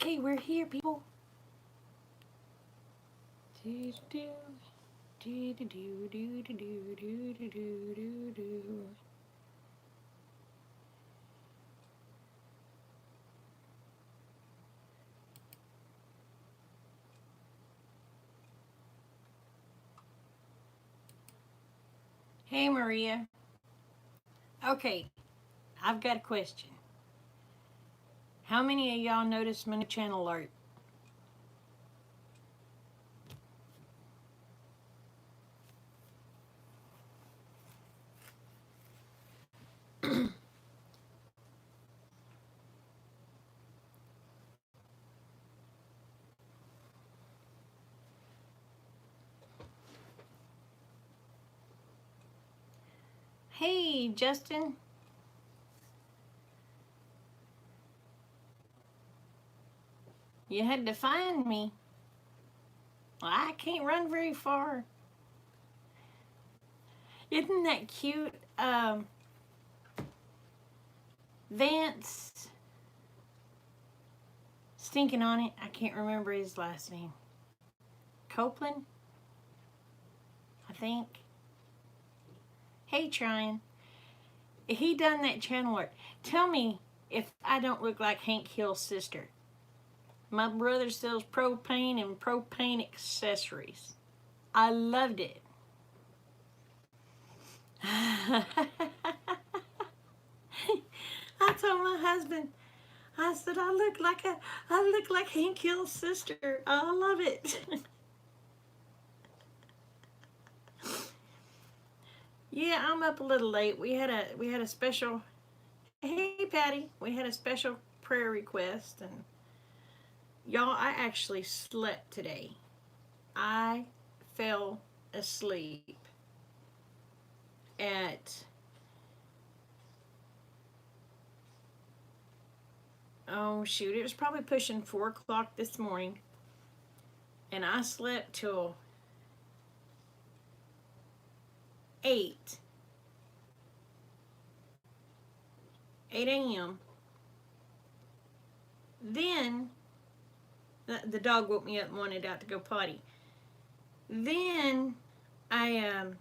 Okay, we're here, people. Do do do do do do do do do do do do. Hey, Maria. Okay, I've got a question. How many of y'all noticed my new channel art? Hey, Justin. You had to find me. I can't run very far. Isn't that cute? Vance stinking on it. I can't remember his last name. Copeland, I think. Hey, Tryon. He done that channel art. Tell me if I don't look like Hank Hill's sister. My brother sells propane and propane accessories. I loved it. I told my husband, I said I look like Hank Hill's sister. I love it. Yeah, I'm up a little late. We had a special. Hey, Patty, we had a special prayer request, and y'all, I actually slept today. I fell asleep at, oh shoot, it was probably pushing 4 o'clock this morning, and I slept till 8 a.m. Then the dog woke me up and wanted out to go potty. Then I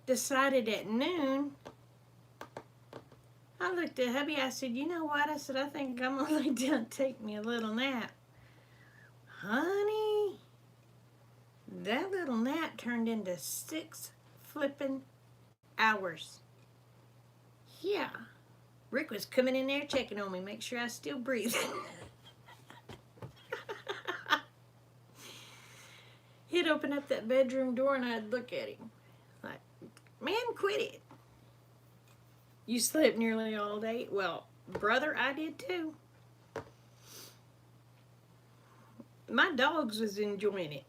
decided at noon. I looked at hubby. I said, "You know what?" I said, "I think I'm gonna lay down and take me a little nap." Honey, that little nap turned into 6 flippin' hours. Yeah. Rick was coming in there checking on me, make sure I still breathe. He'd open up that bedroom door and I'd look at him like, "Man, quit it. You slept nearly all day." Well, brother, I did too. My dogs was enjoying it.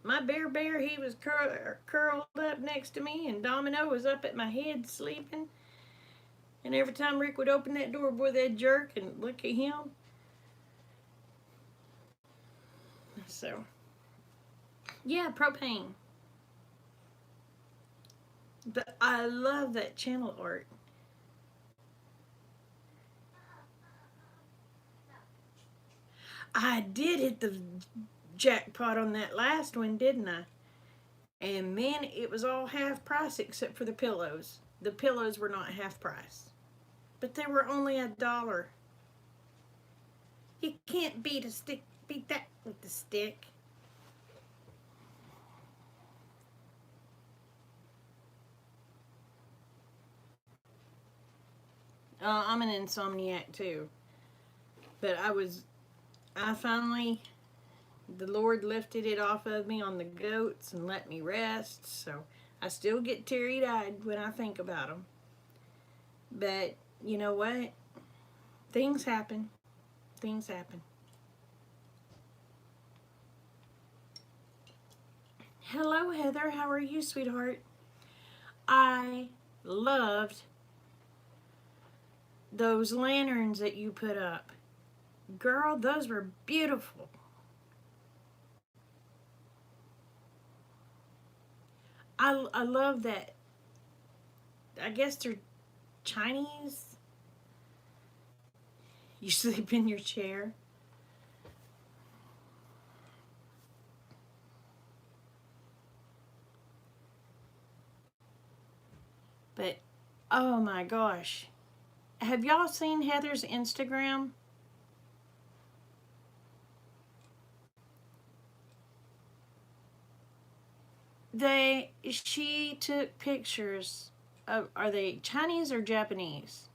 My bear, he was curled up next to me, and Domino was up at my head sleeping. And every time Rick would open that door, boy, they'd jerk and look at him. So, yeah, propane. But I love that channel art. I did hit the jackpot on that last one, didn't I? And man, it was all half price except for the pillows. The pillows were not half price, but they were only $1. You can't beat that with the stick. I'm an insomniac too, but I finally, the Lord lifted it off of me on the goats and let me rest. So I still get teary-eyed when I think about them. But you know what? Things happen. Things happen. Hello, Heather. How are you, sweetheart? I loved those lanterns that you put up. Girl, those were beautiful. I love that. I guess they're Chinese. You sleep in your chair. But, oh my gosh. Have y'all seen Heather's Instagram? She took pictures of, are they Chinese or Japanese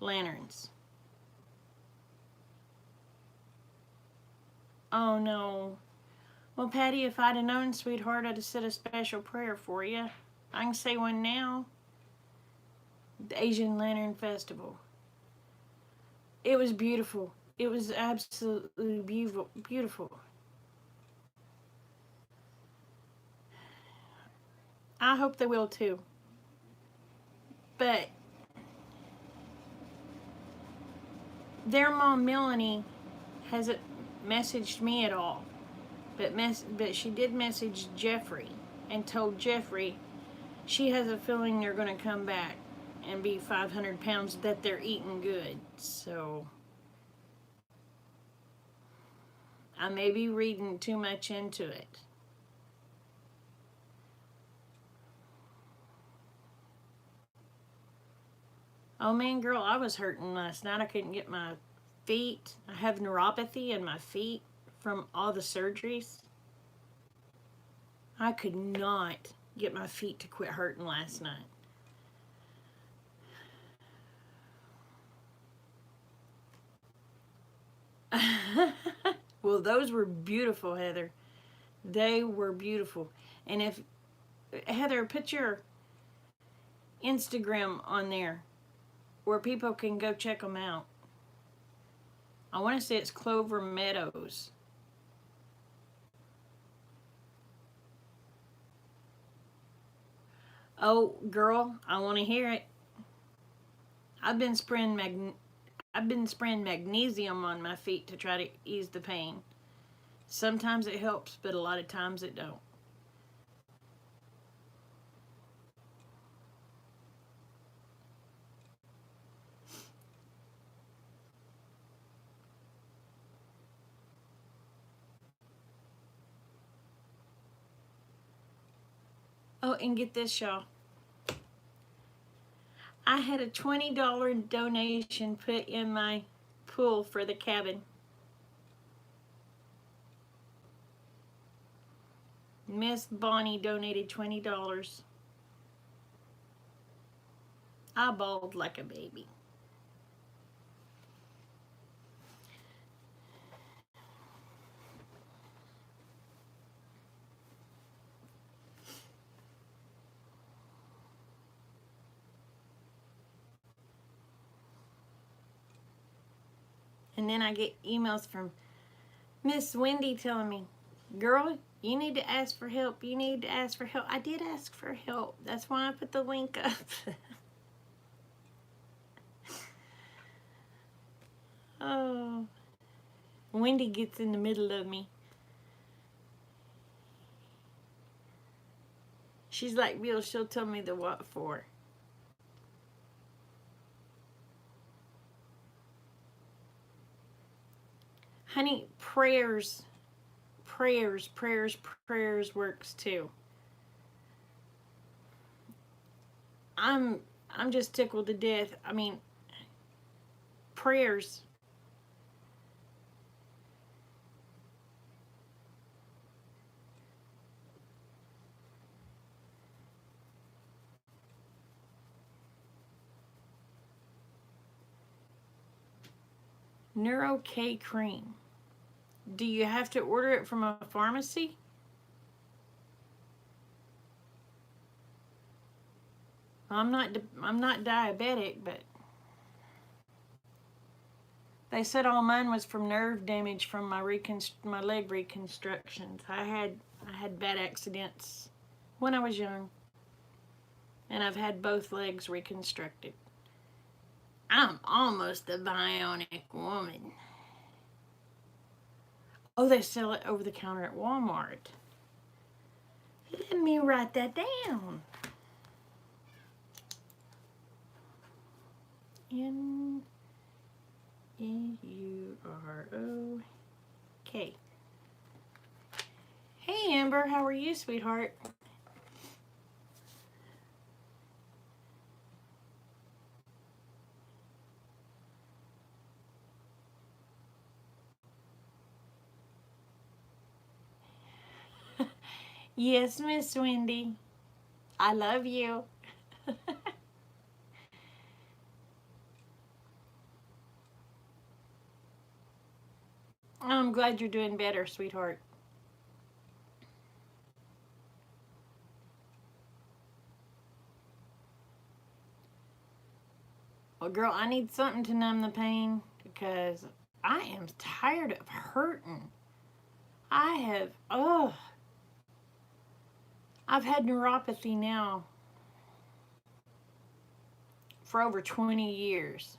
lanterns? Oh no. Well, Patty, if I'd have known, sweetheart, I'd have said a special prayer for you. I can say one now. The Asian Lantern Festival. It was beautiful. It was absolutely beautiful. Beautiful. I hope they will too. But their mom Melanie hasn't messaged me at all. But she did message Jeffrey and told Jeffrey she has a feeling they're going to come back and be 500 pounds, that they're eating good. So I may be reading too much into it. Oh man, girl, I was hurting last night. I couldn't get my feet. I have neuropathy in my feet from all the surgeries. I could not get my feet to quit hurting last night. Well, those were beautiful, Heather. They were beautiful. And if, Heather, put your Instagram on there where people can go check them out. I want to say it's Clover Meadows. Oh, girl, I want to hear it. I've been spraying magnesium on my feet to try to ease the pain. Sometimes it helps, but a lot of times it don't. Oh, and get this, y'all. I had a $20 donation put in my pool for the cabin. Miss Bonnie donated $20. I bawled like a baby. And then I get emails from Miss Wendy telling me, girl, you need to ask for help. You need to ask for help. I did ask for help. That's why I put the link up. Oh, Wendy gets in the middle of me. She's like Bill, she'll tell me the what for. Honey, prayers works too. I'm just tickled to death. I mean, prayers. Neuro K cream. Do you have to order it from a pharmacy? I'm not diabetic, but they said all mine was from nerve damage from my leg reconstructions. I had bad accidents when I was young, and I've had both legs reconstructed. I'm almost a bionic woman. Oh, they sell it over the counter at Walmart. Let me write that down. E-U-R-O-K. Hey, Amber, how are you, sweetheart? Yes, Miss Wendy. I love you. I'm glad you're doing better, sweetheart. Well, girl, I need something to numb the pain because I am tired of hurting. I have, I've had neuropathy now for over 20 years.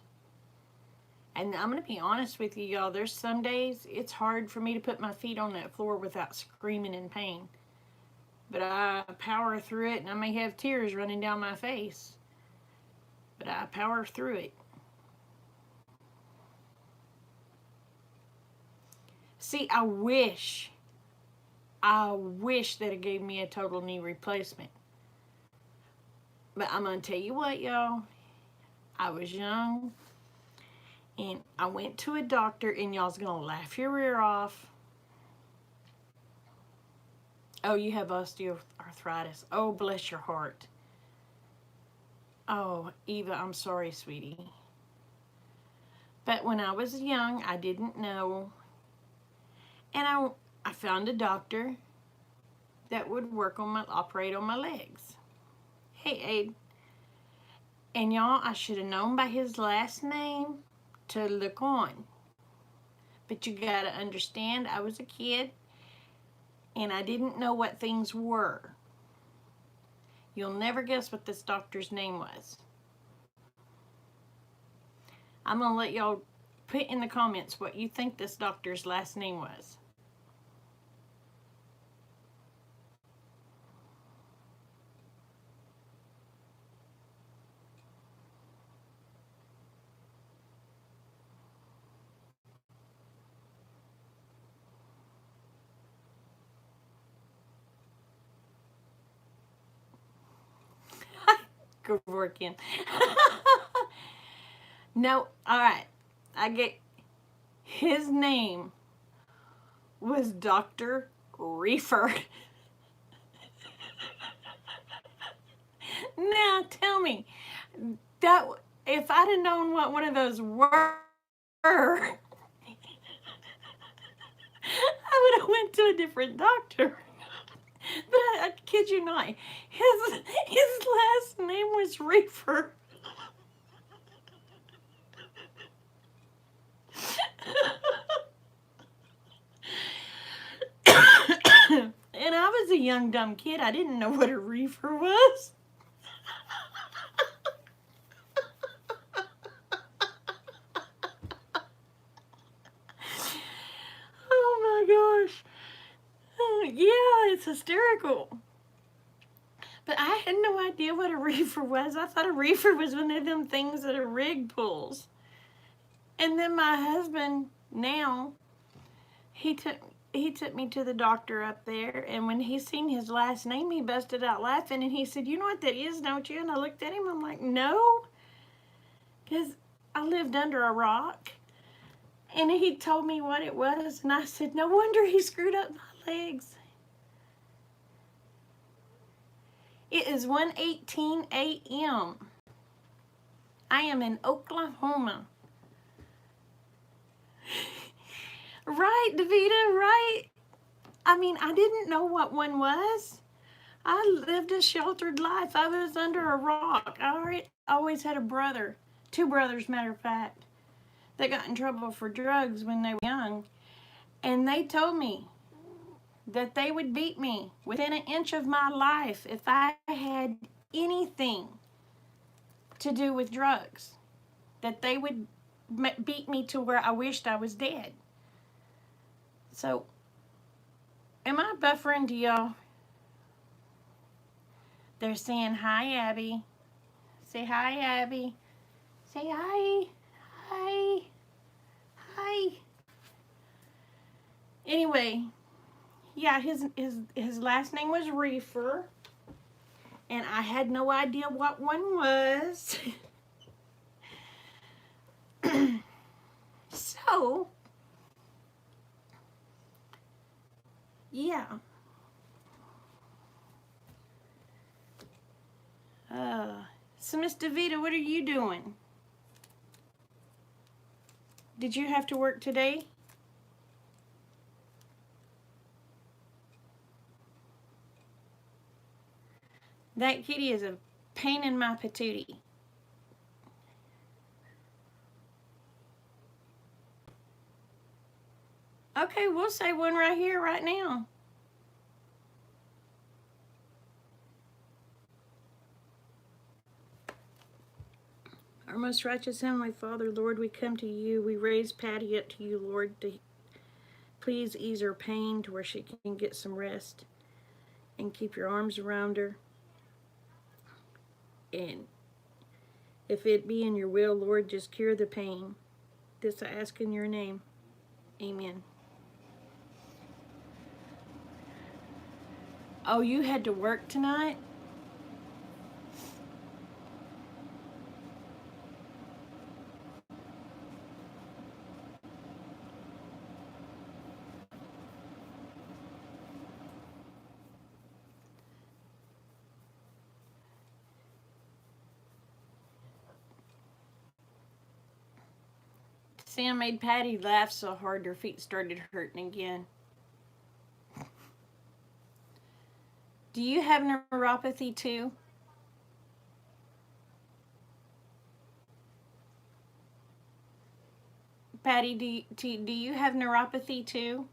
And I'm going to be honest with you, y'all. There's some days it's hard for me to put my feet on that floor without screaming in pain. But I power through it, and I may have tears running down my face. But I power through it. See, I wish that it gave me a total knee replacement. But I'm going to tell you what, y'all. I was young, and I went to a doctor, and y'all's going to laugh your ear off. Oh, you have osteoarthritis. Oh, bless your heart. Oh, Eva, I'm sorry, sweetie. But when I was young, I didn't know. And I found a doctor that would operate on my legs. Hey, Abe. And y'all, I should have known by his last name to look on. But you gotta understand, I was a kid and I didn't know what things were. You'll never guess what this doctor's name was. I'm gonna let y'all put in the comments what you think this doctor's last name was. Good working. No, all right. I get his name was Dr. Reefer. Now tell me that if I'd have known what one of those were, I would have went to a different doctor. But I kid you not, his last name was Reefer. And I was a young dumb kid. I didn't know what a reefer was. Oh my gosh. Yeah, it's hysterical. But I had no idea what a reefer was. I thought a reefer was one of them things that a rig pulls. And then my husband now, he took me to the doctor up there, and when he seen his last name, he busted out laughing, and he said, "You know what that is, don't you?" And I looked at him, I'm like, "No," because I lived under a rock. And he told me what it was, and I said, "No wonder he screwed up my legs." It is 1:18 a.m. I am in Oklahoma. Right, Davita, right? I mean, I didn't know what one was. I lived a sheltered life. I was under a rock. I always had a brother, two brothers, matter of fact, that got in trouble for drugs when they were young. And they told me that they would beat me within an inch of my life if I had anything to do with drugs. That they would beat me to where I wished I was dead. So, am I buffering to y'all? They're saying hi, Abby. Say hi, Abby. Say hi. Hi. Hi. Anyway, yeah, his last name was Reefer, and I had no idea what one was. So, yeah. So Miss DeVita, what are you doing? Did you have to work today? That kitty is a pain in my patootie. Okay, we'll say one right here, right now. Our most righteous Heavenly Father, Lord, we come to you. We raise Patty up to you, Lord, to please ease her pain to where she can get some rest and keep your arms around her. And if it be in your will, Lord, just cure the pain. This I ask in your name. Amen. Oh, you had to work tonight? Sam made Patty laugh so hard her feet started hurting again. Do you have neuropathy too? Patty, do you have neuropathy too?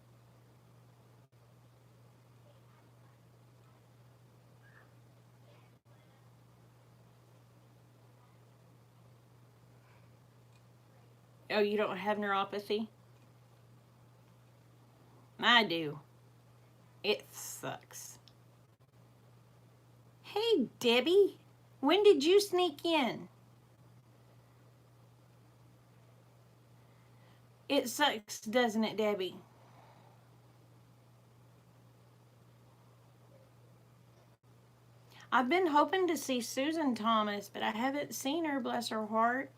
Oh, you don't have neuropathy? I do. It sucks. Hey, Debbie. When did you sneak in? It sucks, doesn't it, Debbie? I've been hoping to see Susan Thomas, but I haven't seen her, bless her heart.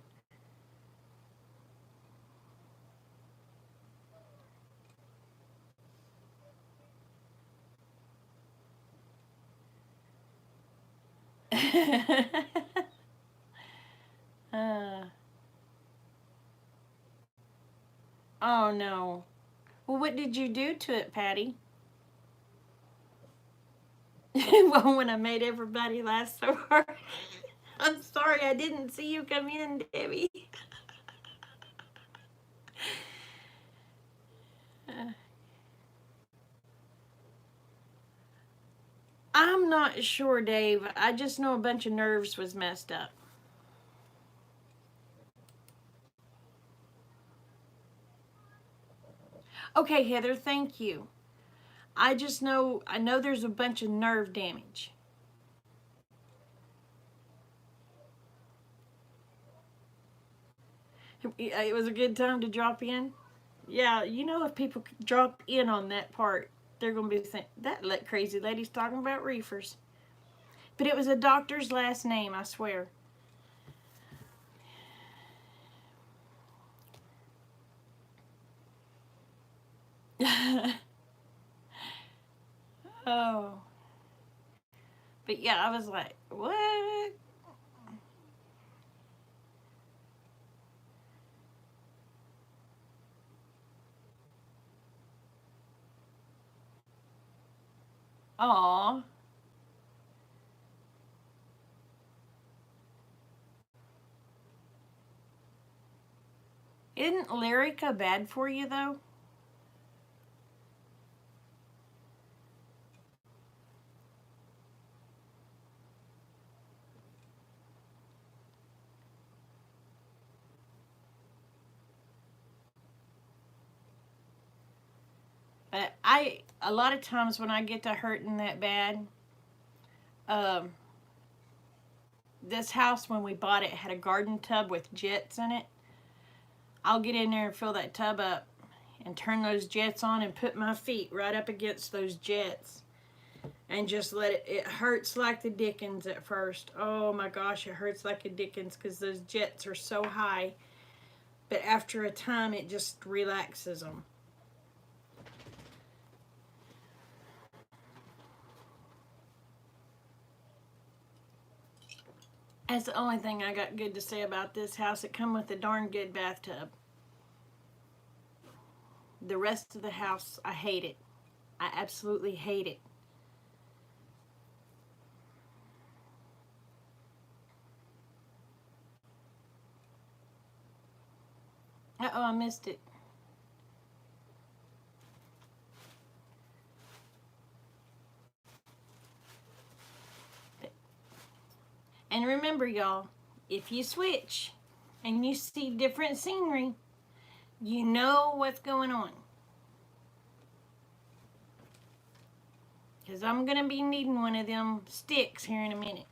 uh, oh no. Well, what did you do to it, Patty? Well, when I made everybody laugh so hard. I'm sorry, I didn't see you come in, Debbie. I'm not sure, Dave. I just know a bunch of nerves was messed up. Okay, Heather, thank you. I know there's a bunch of nerve damage. It was a good time to drop in. Yeah, you know, if people drop in on that part, they're going to be saying, that crazy lady's talking about reefers. But it was a doctor's last name, I swear. Oh. But yeah, I was like, what? Aw. Isn't Lyrica bad for you, though? But a lot of times when I get to hurting that bad, um, this house when we bought it had a garden tub with jets in it. I'll get in there and fill that tub up and turn those jets on and put my feet right up against those jets and just let it hurts like the dickens at first. Oh my gosh, it hurts like a dickens because those jets are so high. But after a time, it just relaxes them. That's the only thing I got good to say about this house. It come with a darn good bathtub. The rest of the house, I hate it. I absolutely hate it. Uh-oh, I missed it. And remember, y'all, if you switch and you see different scenery, you know what's going on. Because I'm going to be needing one of them sticks here in a minute.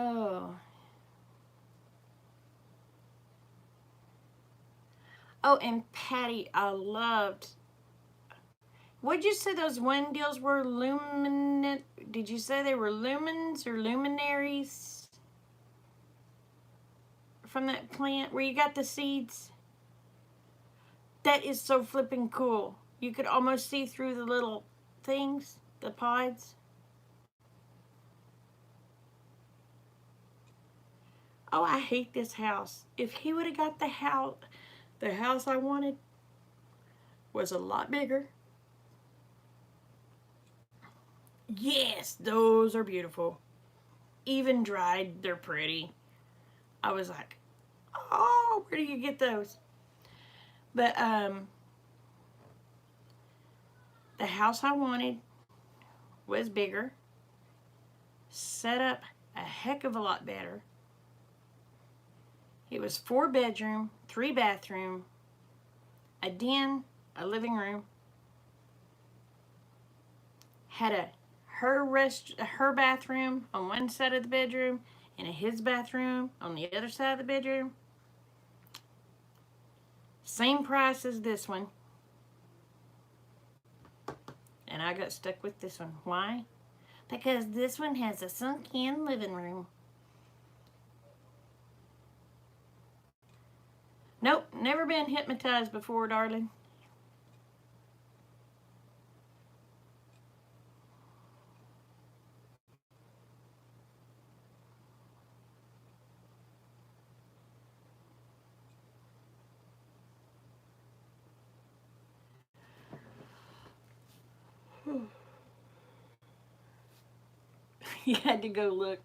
Oh. Oh, and Patty, I loved. What'd you say those one deals were? Luminant? Did you say they were lumens or luminaries from that plant where you got the seeds? That is so flipping cool. You could almost see through the little things, the pods. Oh, I hate this house. If he would have got the house I wanted was a lot bigger. Yes, those are beautiful. Even dried, they're pretty. I was like, oh, where do you get those? But the house I wanted was bigger, set up a heck of a lot better. It was 4-bedroom, 3-bathroom, a den, a living room, had her bathroom on one side of the bedroom and his bathroom on the other side of the bedroom. Same price as this one. And I got stuck with this one. Why? Because this one has a sunk-in living room. Nope, never been hypnotized before, darling. You had to go look.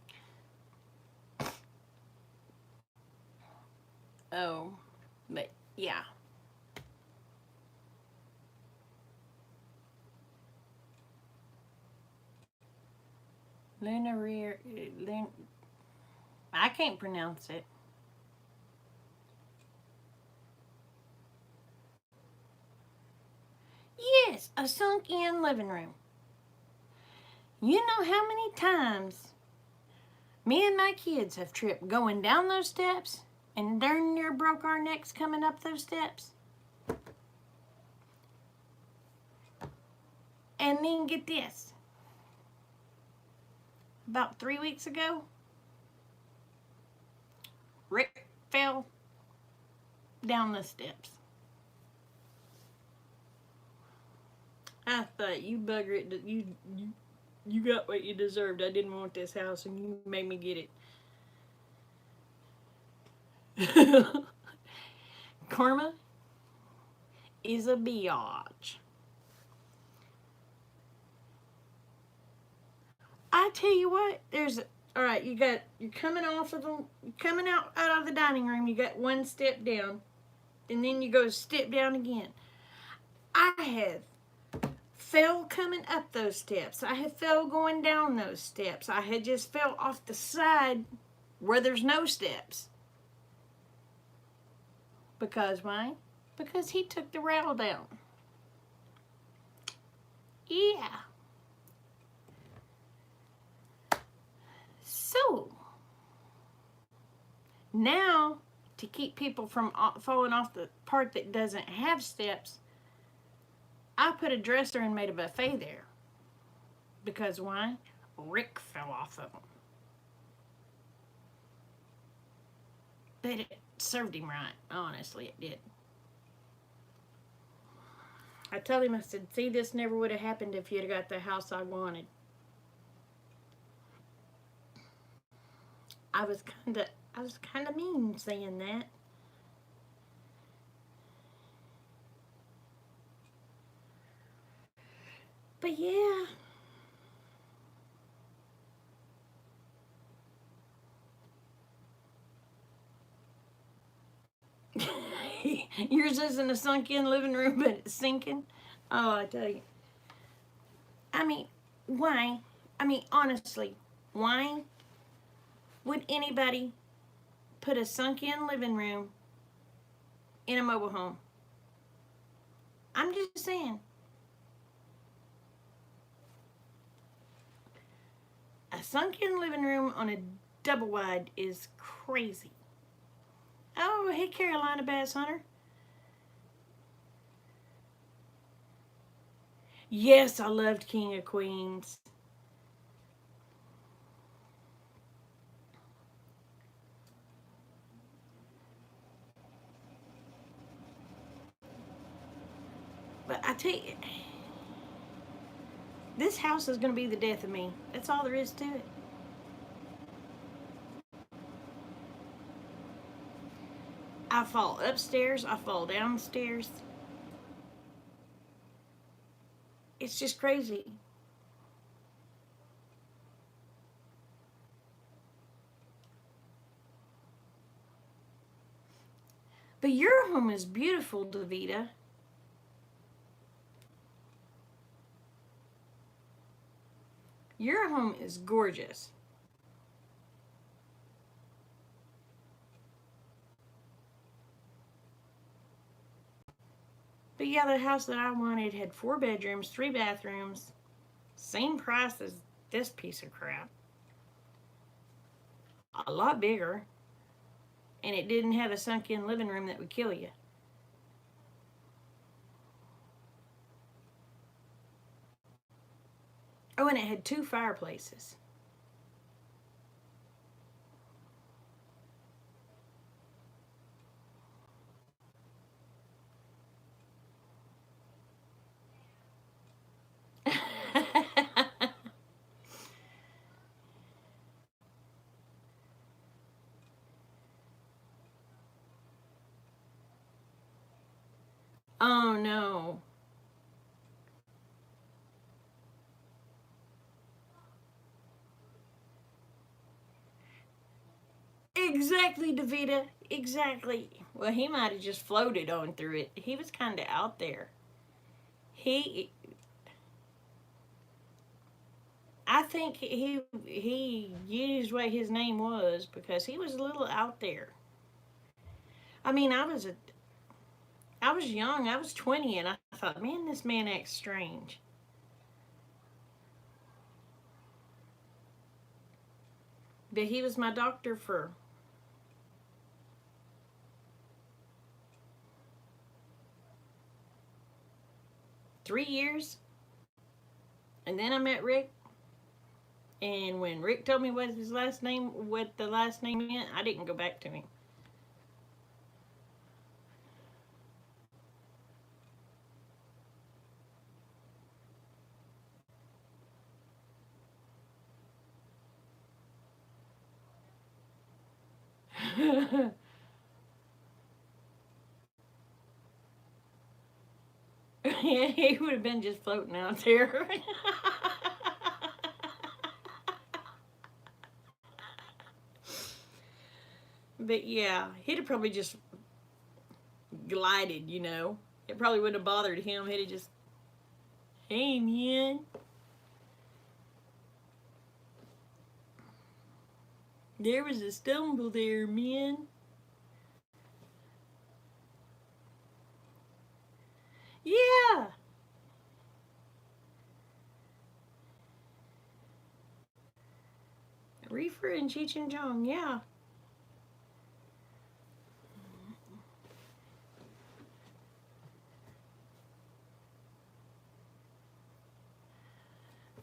Oh, but yeah. Lunaria. I can't pronounce it. Yes, a sunk-in living room. You know how many times me and my kids have tripped going down those steps and darn near broke our necks coming up those steps? And then get this. About 3 weeks ago, Rick fell down the steps. I thought, you bugger it, you got what you deserved. I didn't want this house and you made me get it. Karma is a biatch. I tell you what, all right, you're coming out of the dining room, you got one step down, and then you go step down again. I have fell coming up those steps. I have fell going down those steps. I had just fell off the side where there's no steps. Because why? Because he took the rail down. Yeah. So, now, to keep people from falling off the part that doesn't have steps, I put a dresser and made a buffet there. Because why? Rick fell off of them. But it served him right. Honestly, it did. I told him, I said, see, this never would have happened if you'd have got the house I wanted. I was kinda mean saying that. But yeah. Yours isn't a sunk in living room, but it's sinking. Oh, I tell you. I mean, why? I mean, honestly, why would anybody put a sunk in living room in a mobile home? I'm just saying. A sunk in living room on a double wide is crazy. Oh, hey, Carolina Bass Hunter. Yes, I loved King of Queens. But I tell you, this house is going to be the death of me. That's all there is to it. I fall upstairs, I fall downstairs. It's just crazy. But your home is beautiful, Davita. Your home is gorgeous. But yeah, the house that I wanted had 4 bedrooms, 3 bathrooms, same price as this piece of crap. A lot bigger. And it didn't have a sunk in living room that would kill you. Oh, and it had 2 fireplaces. Oh no. Exactly, Davita. Exactly. Well, he might have just floated on through it. He was kind of out there. He, I think he used what his name was because he was a little out there. I mean, I was young. I was 20, and I thought, man, this man acts strange. But he was my doctor for 3 years, and then I met Rick. And when Rick told me what the last name meant, I didn't go back to him. Yeah, he would have been just floating out there. But yeah, he'd have probably just glided. It probably wouldn't have bothered him. He'd have just, hey, man. There was a stumble there, man. Yeah. Reefer and Cheech and Chong, yeah.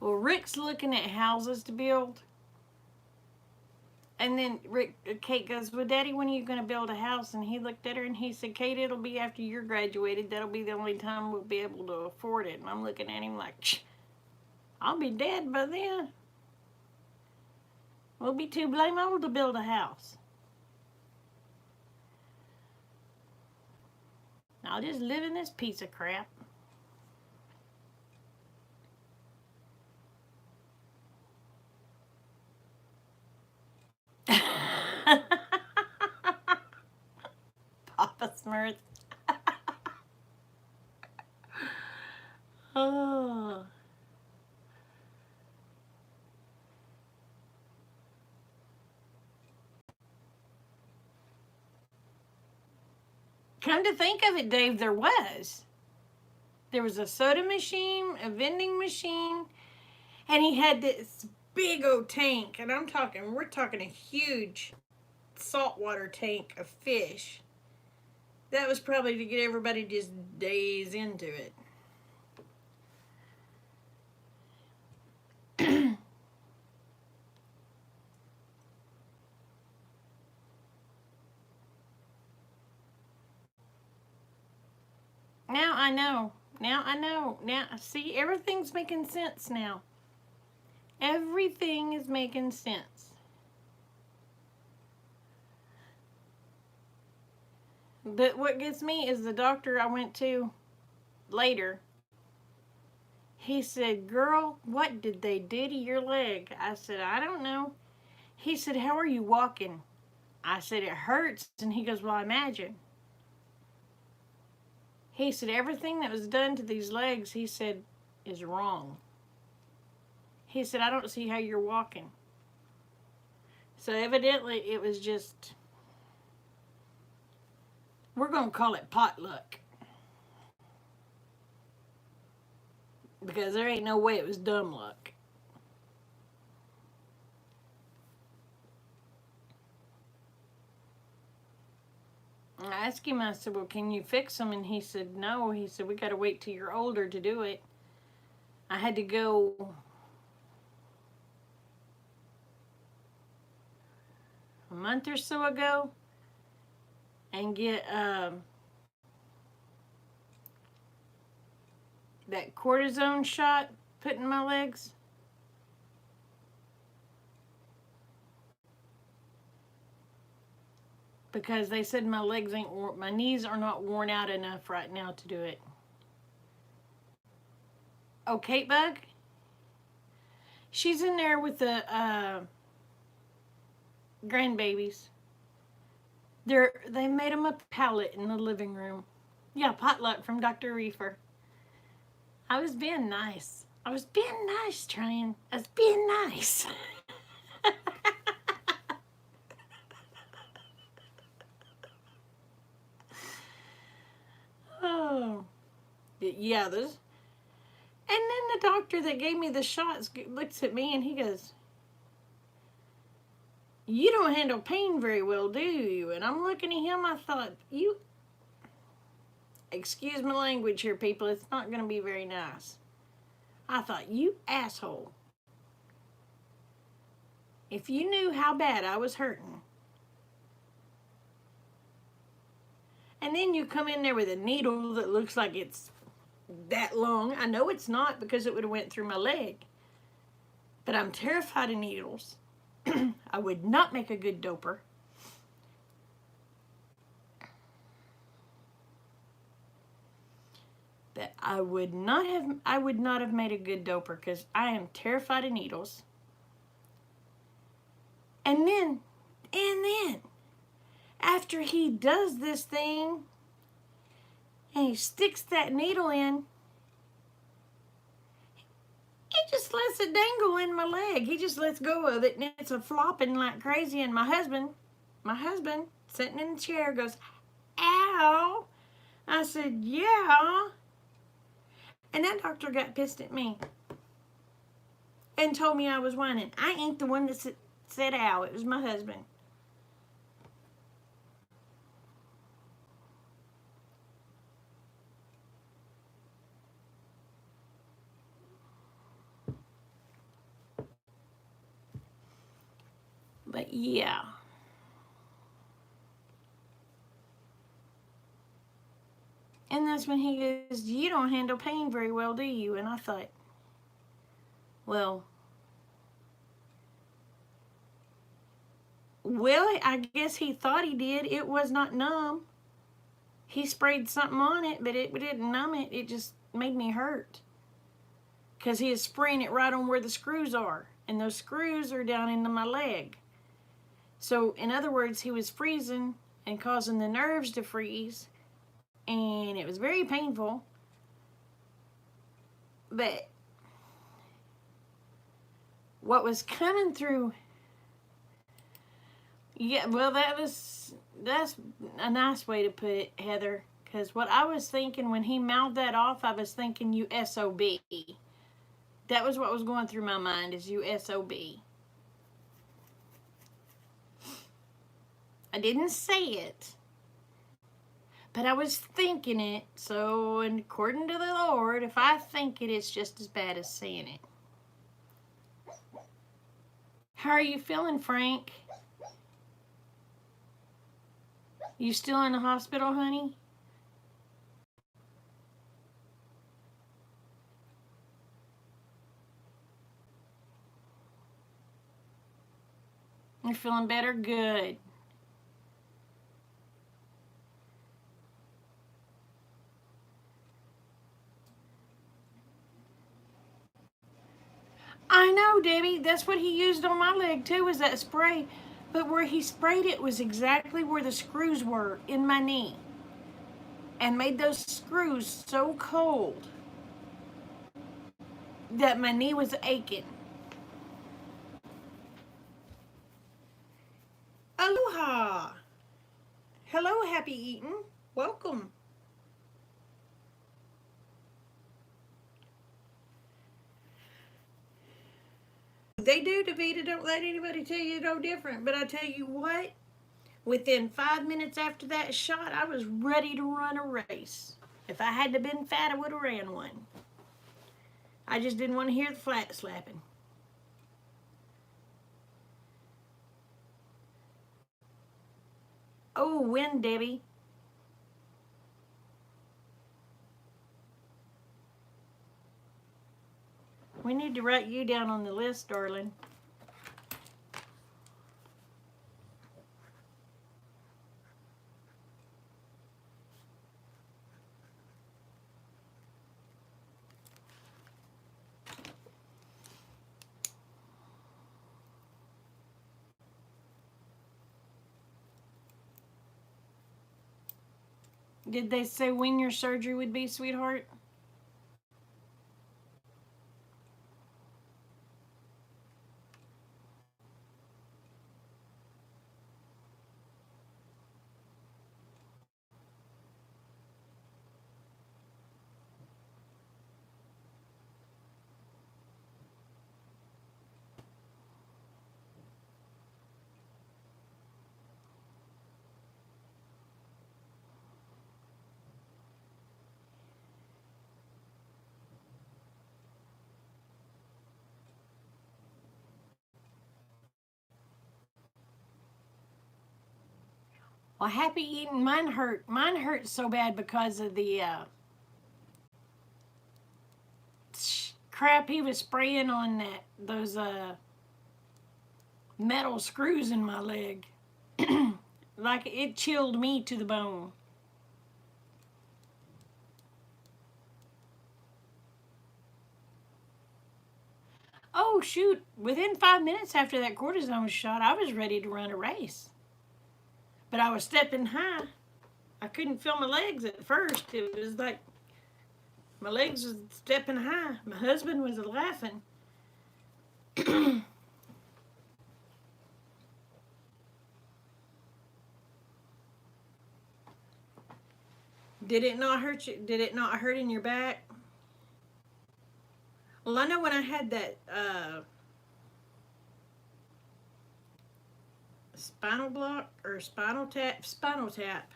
Well, Rick's looking at houses to build. And then Kate goes, well, Daddy, when are you going to build a house? And he looked at her and he said, Kate, it'll be after you're graduated. That'll be the only time we'll be able to afford it. And I'm looking at him like, I'll be dead by then. We'll be too blame old to build a house. I'll just live in this piece of crap. Papa Smurf. Oh. Come to think of it, Dave, there was. There was a soda machine, a vending machine, and he had this big old tank. And we're talking a huge saltwater tank of fish. That was probably to get everybody just days into it. Now I know. Now I know. Now, see, everything's making sense now. Everything is making sense. But what gets me is the doctor I went to later. He said, girl, what did they do to your leg? I said, I don't know. He said, how are you walking? I said, it hurts. And he goes, well, imagine. He said, everything that was done to these legs, he said, is wrong. He said, I don't see how you're walking. So evidently it was just, we're going to call it potluck. Because there ain't no way it was dumb luck. I asked him, I said, well, can you fix them? And he said, no. He said, we got to wait till you're older to do it. I had to go a month or so ago and get that cortisone shot put in my legs. Because they said my legs ain't, my knees are not worn out enough right now to do it. Oh, Kate Bug? She's in there with the grandbabies. They made them a pallet in the living room. Yeah, potluck from Dr. Reefer. I was being nice. I was being nice, trying. I was being nice. Oh, yeah, those. And then the doctor that gave me the shots looks at me and he goes, you don't handle pain very well, do you? And I'm looking at him, I thought, you, excuse my language here, people, it's not going to be very nice. I thought, you asshole. If you knew how bad I was hurting. And then you come in there with a needle that looks like it's that long. I know it's not because it would have went through my leg. But I'm terrified of needles. I would not make a good doper. But I would not have made a good doper because I am terrified of needles. And then, after he does this thing and he sticks that needle in, he just lets it dangle in my leg. He just lets go of it and it's a flopping like crazy. And my husband, sitting in the chair goes, ow. I said, yeah. And that doctor got pissed at me and told me I was whining. I ain't the one that said ow. It was my husband. But yeah. And that's when he goes, you don't handle pain very well, do you? And I thought, well, I guess he thought he did. It was not numb. He sprayed something on it, but it didn't numb it. It just made me hurt. Because he is spraying it right on where the screws are. And those screws are down into my leg. So, in other words, he was freezing and causing the nerves to freeze. And it was very painful. But what was coming through... Yeah, well, that's a nice way to put it, Heather. Because what I was thinking when he mouthed that off, I was thinking you SOB. That was what was going through my mind, is you SOB. I didn't say it, but I was thinking it. So, and according to the Lord, if I think it, it's just as bad as saying it. How are you feeling, Frank? You still in the hospital, honey? You're feeling better? Good. I know, Debbie. That's what he used on my leg, too, was that spray. But where he sprayed it was exactly where the screws were in my knee. And made those screws so cold that my knee was aching. Aloha! Hello, Happy Eaton. Welcome. They do, Davita. Don't let anybody tell you no different. But I tell you what, within 5 minutes after that shot, I was ready to run a race. If I hadn't been fat, I would have ran one. I just didn't want to hear the flat slapping. Oh, when, Debbie? We need to write you down on the list, darling. Did they say when your surgery would be, sweetheart? Well, Happy Eating, mine hurt. Mine hurt so bad because of the crap he was spraying on those metal screws in my leg. Like it chilled me to the bone. Oh shoot, within 5 minutes after that cortisone shot, I was ready to run a race. But I was stepping high. I couldn't feel my legs at first. It was like my legs was stepping high. My husband was laughing. Did it not hurt you? Did it not hurt in your back? Well, I know when I had that spinal block or spinal tap. Spinal tap.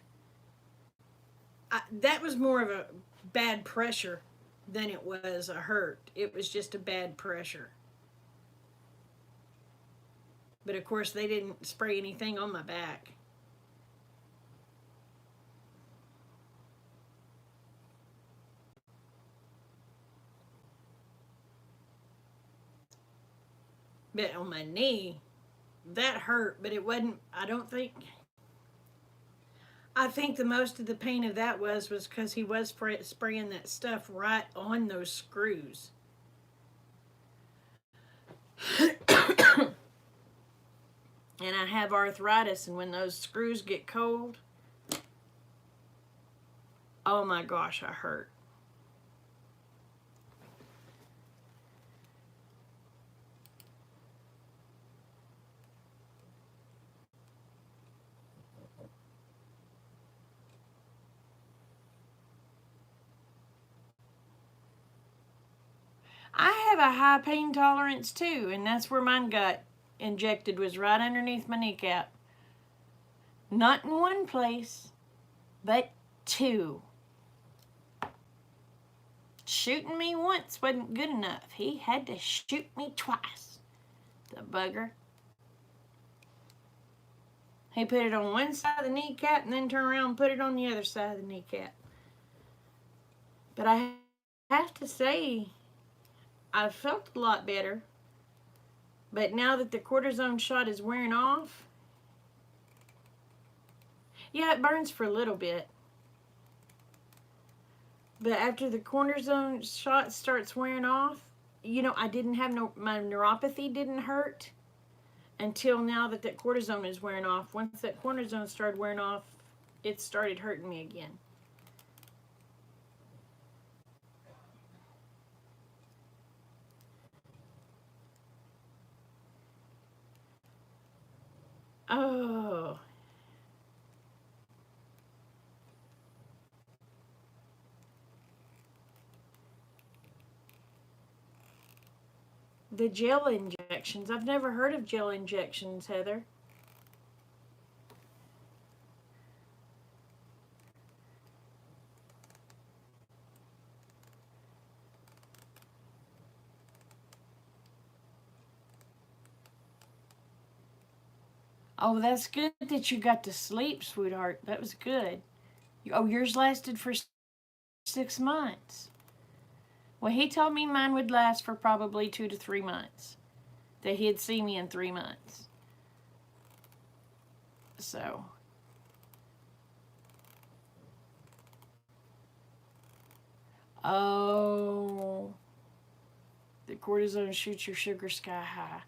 That was more of a bad pressure than it was a hurt. It was just a bad pressure. But of course, they didn't spray anything on my back. But on my knee, that hurt, but it wasn't, I think the most of the pain of that was because he was spraying that stuff right on those screws. And I have arthritis, and when those screws get cold, oh my gosh, I hurt. I have a high pain tolerance too, and that's where mine got injected, was right underneath my kneecap. Not in one place, but two. Shooting me once wasn't good enough. He had to shoot me twice. The bugger. He put it on one side of the kneecap and then turned around and put it on the other side of the kneecap. But I have to say, I felt a lot better. But now that the cortisone shot is wearing off, yeah, it burns for a little bit. But after the cortisone shot starts wearing off, you know, I didn't have my neuropathy didn't hurt until now that cortisone is wearing off. Once that cortisone started wearing off, it started hurting me again. Oh. The gel injections. I've never heard of gel injections, Heather. Oh, that's good that you got to sleep, sweetheart. That was good. Oh, yours lasted for 6 months. Well, he told me mine would last for probably 2 to 3 months. That he'd see me in 3 months. So. Oh. The cortisone shoots your sugar sky high.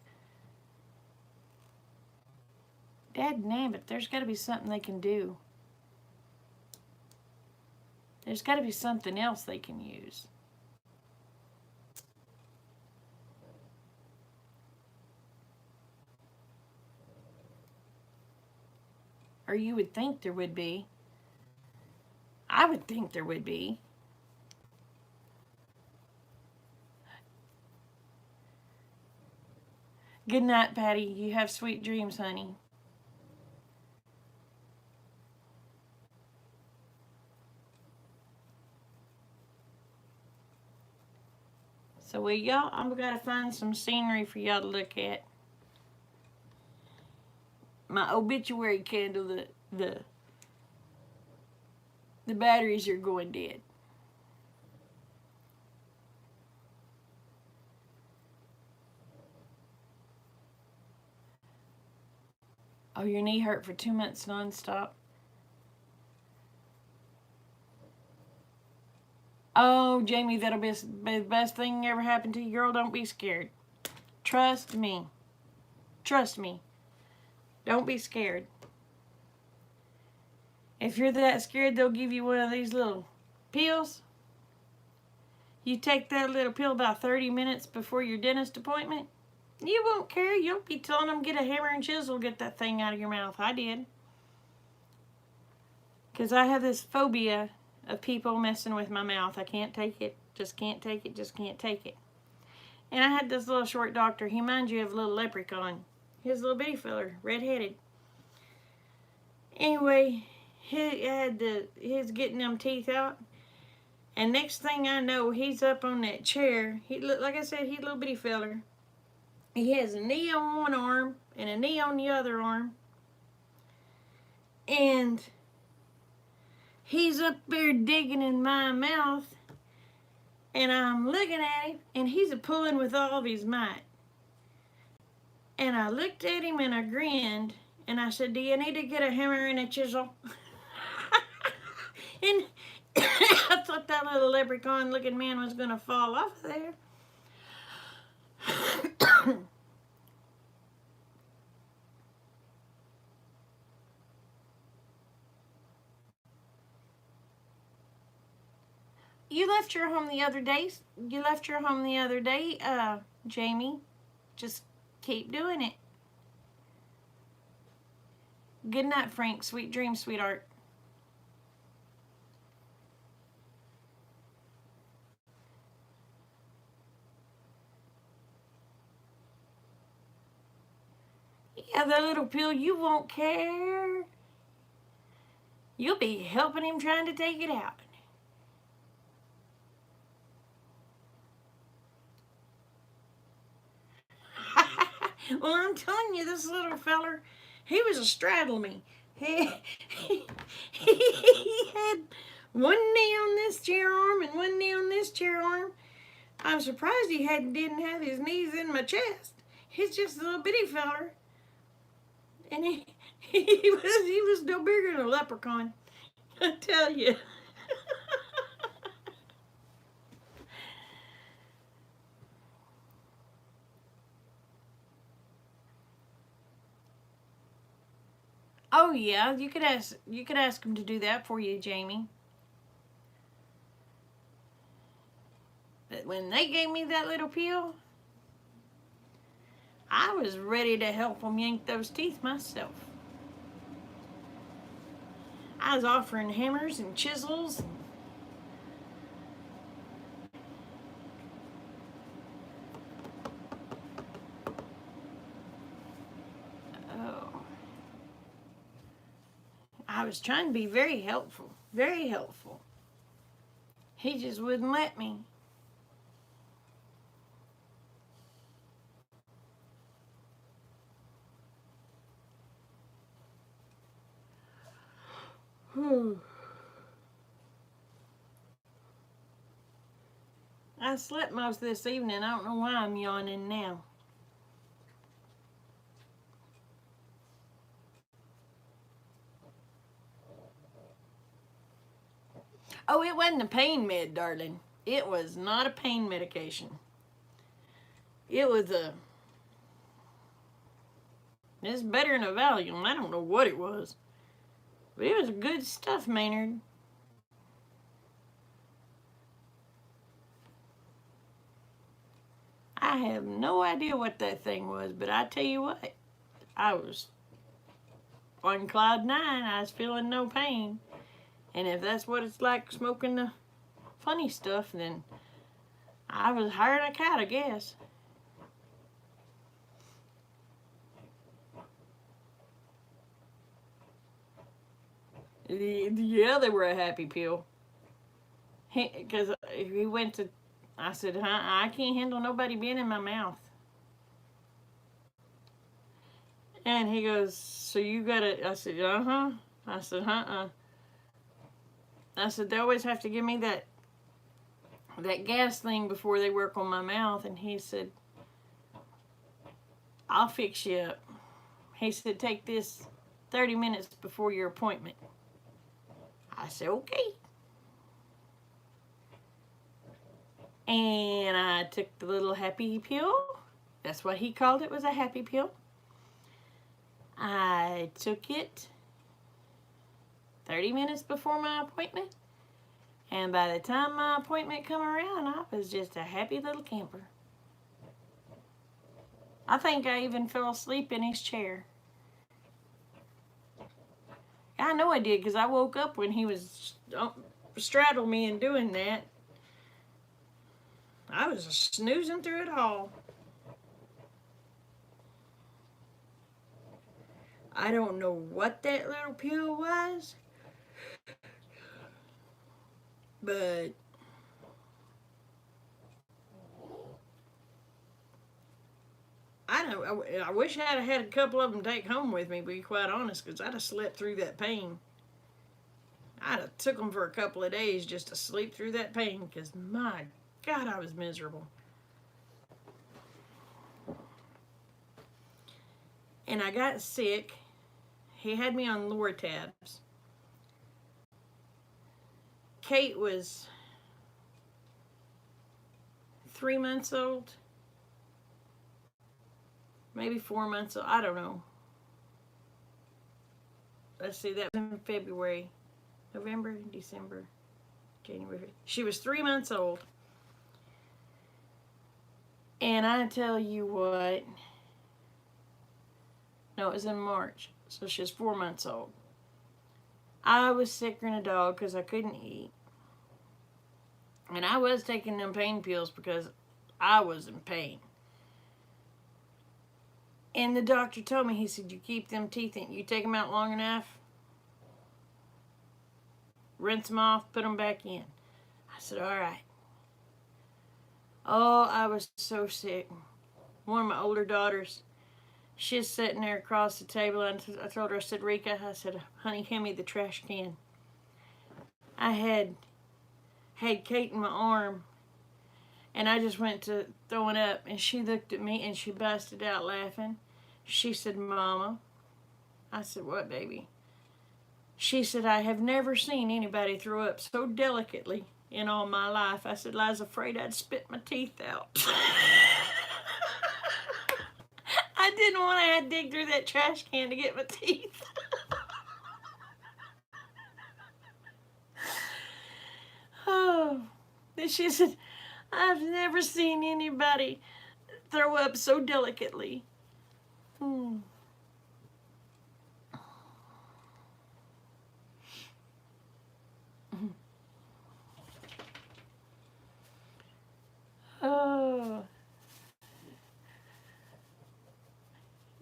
Dadnabbit, there's got to be something they can do. There's got to be something else they can use. Or you would think there would be. I would think there would be. Good night, Patty. You have sweet dreams, honey. So, well, y'all, I'm going to find some scenery for y'all to look at. My obituary candle, the batteries are going dead. Oh, your knee hurt for 2 months nonstop? Oh, Jamie, that'll be the best thing ever happened to you. Girl, don't be scared. Trust me. Trust me. Don't be scared. If you're that scared, they'll give you one of these little pills. You take that little pill about 30 minutes before your dentist appointment. You won't care. You'll be telling them, get a hammer and chisel, get that thing out of your mouth. I did. Because I have this phobia of people messing with my mouth. I can't take it. Just can't take it. Just can't take it. And I had this little short doctor. He reminds you of a little leprechaun. His little bitty feller, red-headed. Anyway, he's getting them teeth out. And next thing I know, he's up on that chair. He looked, like I said, he's a little bitty feller. He has a knee on one arm and a knee on the other arm. And he's up there digging in my mouth. And I'm looking at him, and he's a-pulling with all of his might. And I looked at him and I grinned, and I said, "Do you need to get a hammer and a chisel?" And I thought that little leprechaun-looking man was going to fall off there. You left your home the other day. Jamie. Just keep doing it. Good night, Frank. Sweet dreams, sweetheart. Yeah, the little pill, you won't care. You'll be helping him trying to take it out. Well, I'm telling you, this little feller, he was a-straddle me. He had one knee on this chair arm and one knee on this chair arm. I'm surprised he didn't have his knees in my chest. He's just a little bitty feller. And he was no bigger than a leprechaun, I tell you. Oh yeah, you could ask him to do that for you, Jamie. But when they gave me that little pill, I was ready to help them yank those teeth myself. I was offering hammers and chisels. Oh. I was trying to be very helpful. Very helpful. He just wouldn't let me. I slept most of this evening. I don't know why I'm yawning now. Oh, it wasn't a pain med, darling. It was not a pain medication. It was it's better than a Valium. I don't know what it was. But it was good stuff, Maynard. I have no idea what that thing was, but I tell you what, I was on cloud nine. I was feeling no pain. And if that's what it's like smoking the funny stuff, then I was higher than a cat, I guess. Yeah, they were a happy pill. Because he went to, I said, I can't handle nobody being in my mouth. And he goes, so you gotta, I said, uh-huh. I said, uh-uh. I said, they always have to give me that gas thing before they work on my mouth. And he said, I'll fix you up. He said, take this 30 minutes before your appointment. I said, okay. And I took the little happy pill. That's what he called it, was a happy pill. I took it 30 minutes before my appointment. And by the time my appointment come around, I was just a happy little camper. I think I even fell asleep in his chair. I know I did, because I woke up when he was straddling me and doing that. I was snoozing through it all. I don't know what that little pill was, but I wish I'd had a couple of them take home with me, to be quite honest, because I'd have slept through that pain. I'd have took them for a couple of days just to sleep through that pain, because my God, I was miserable. And I got sick. He had me on Lortabs. Kate was 3 months old, maybe 4 months old. I don't know. Let's see, that was in February, November, December, January. She was 3 months old. And I tell you what, no, it was in March, so she was 4 months old. I was sicker than a dog because I couldn't eat. And I was taking them pain pills because I was in pain. And the doctor told me, he said, you keep them teeth in. You take them out long enough, rinse them off, put them back in. I said, all right. Oh, I was so sick. One of my older daughters, she's sitting there across the table, and I told her, I said, Rika, I said, honey, hand me the trash can. I had Kate in my arm, and I just went to throwing up, and she looked at me, and she busted out laughing. She said, Mama. I said, what, baby? She said, I have never seen anybody throw up so delicately in all my life. I said, I was afraid I'd spit my teeth out. I didn't want to have to dig through that trash can to get my teeth. Oh, and she said, I've never seen anybody throw up so delicately. Oh.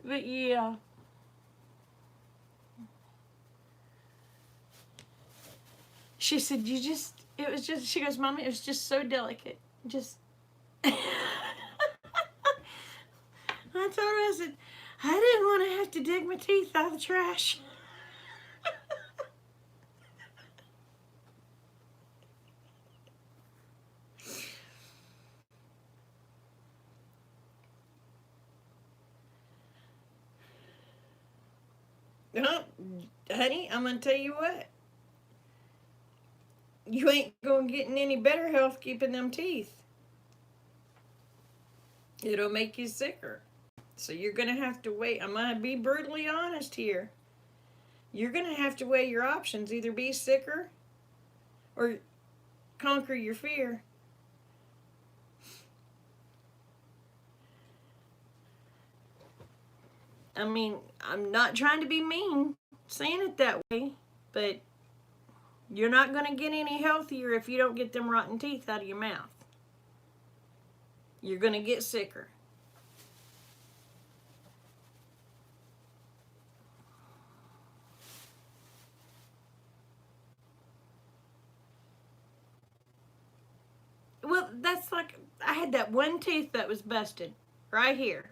But yeah. She said, it was just, she goes, Mommy, it was just so delicate. Just. I told her, I said, I didn't want to have to dig my teeth out of the trash. Honey, I'm going to tell you what. You ain't going to get any better health keeping them teeth. It'll make you sicker. So you're going to have to wait. I'm going to be brutally honest here. You're going to have to weigh your options. Either be sicker or conquer your fear. I mean, I'm not trying to be mean saying it that way, but you're not going to get any healthier if you don't get them rotten teeth out of your mouth. You're going to get sicker. Well, that's like, I had that one tooth that was busted right here.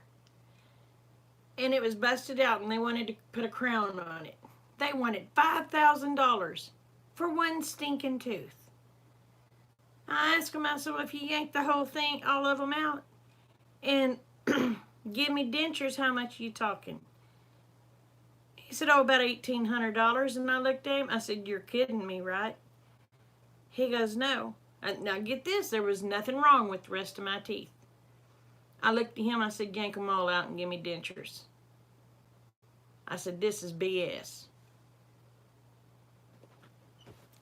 And it was busted out, and they wanted to put a crown on it. They wanted $5,000 for one stinking tooth. I asked him, I said, well, if you yank the whole thing, all of them out, and give me dentures, how much are you talking? He said, oh, about $1,800. And I looked at him, I said, you're kidding me, right? He goes, no. Now get this, there was nothing wrong with the rest of my teeth. I looked at him, I said, yank them all out and give me dentures. I said, this is BS.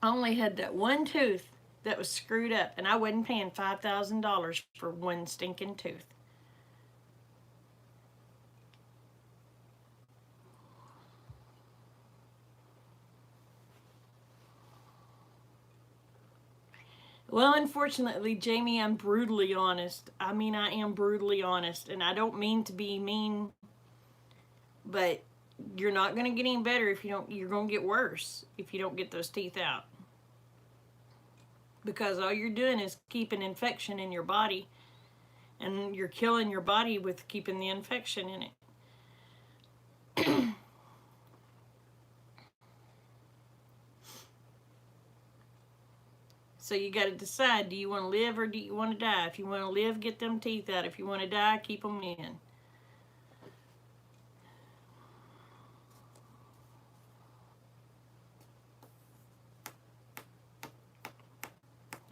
I only had that one tooth that was screwed up, and I wasn't paying $5,000 for one stinking tooth. Well, unfortunately, Jamie, I'm brutally honest. I mean, I am brutally honest, and I don't mean to be mean, but you're not going to get any better if you don't. You're going to get worse if you don't get those teeth out. Because all you're doing is keeping infection in your body, and you're killing your body with keeping the infection in it. So you got to decide, do you want to live or do you want to die? If you want to live, get them teeth out. If you want to die, keep them in.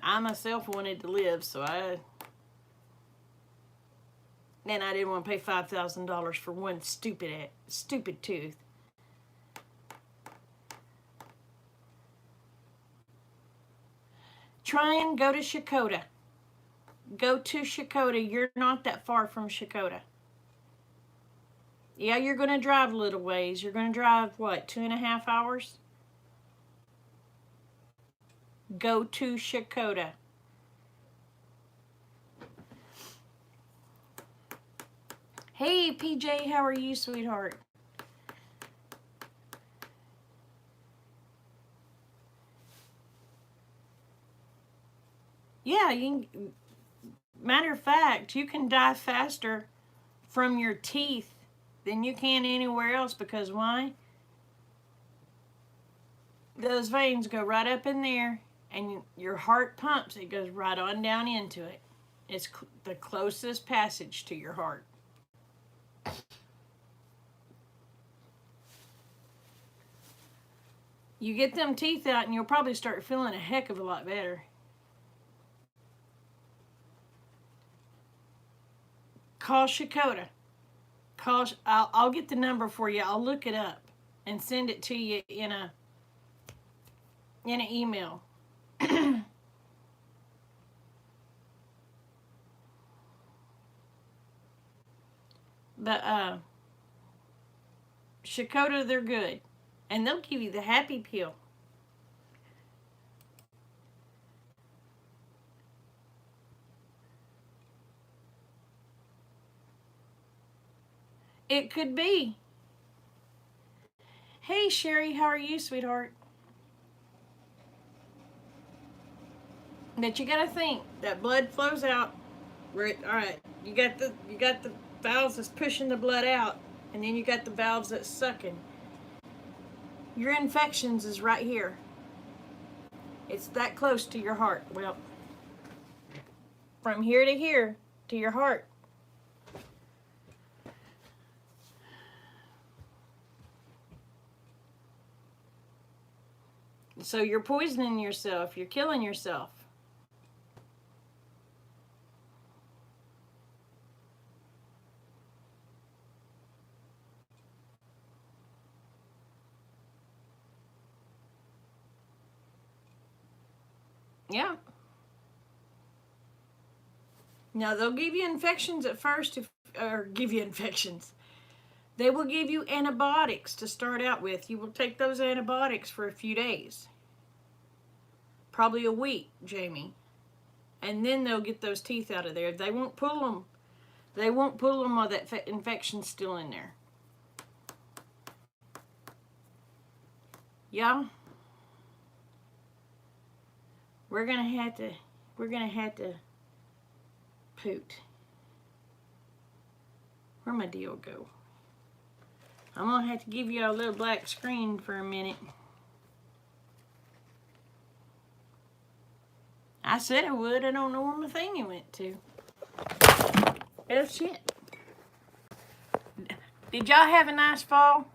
I myself wanted to live, so I didn't want to pay $5,000 for one stupid tooth. Try and go to Shakota. Go to Shakota. You're not that far from Shakota. Yeah, you're going to drive a little ways. You're going to drive, what, 2.5 hours? Go to Shakota. Hey, PJ, how are you, sweetheart? Yeah, matter of fact, you can die faster from your teeth than you can anywhere else, because why? Those veins go right up in there, and your heart pumps. It goes right on down into it. It's the closest passage to your heart. You get them teeth out, and you'll probably start feeling a heck of a lot better. Call Shakota. I'll get the number for you. I'll look it up and send it to you in an email. But Shakota, they're good, and they'll give you the happy pill. It could be. Hey, Sherry, how are you, sweetheart? But you gotta think that blood flows out. Right. All right. You got the valves that's pushing the blood out, and then you got the valves that's sucking. Your infections is right here. It's that close to your heart. Well, from here to your heart. So you're poisoning yourself. You're killing yourself. Yeah. Now they'll give you infections at first, give you infections. They will give you antibiotics to start out with. You will take those antibiotics for a few days. Probably a week, Jamie. And then they'll get those teeth out of there. They won't pull them. They won't pull them while that infection's still in there. Yeah. We're gonna have to poot. Where'd my deal go? I'm gonna have to give you a little black screen for a minute. I said I would. I don't know where my thingy went to. Oh shit. Did y'all have a nice fall?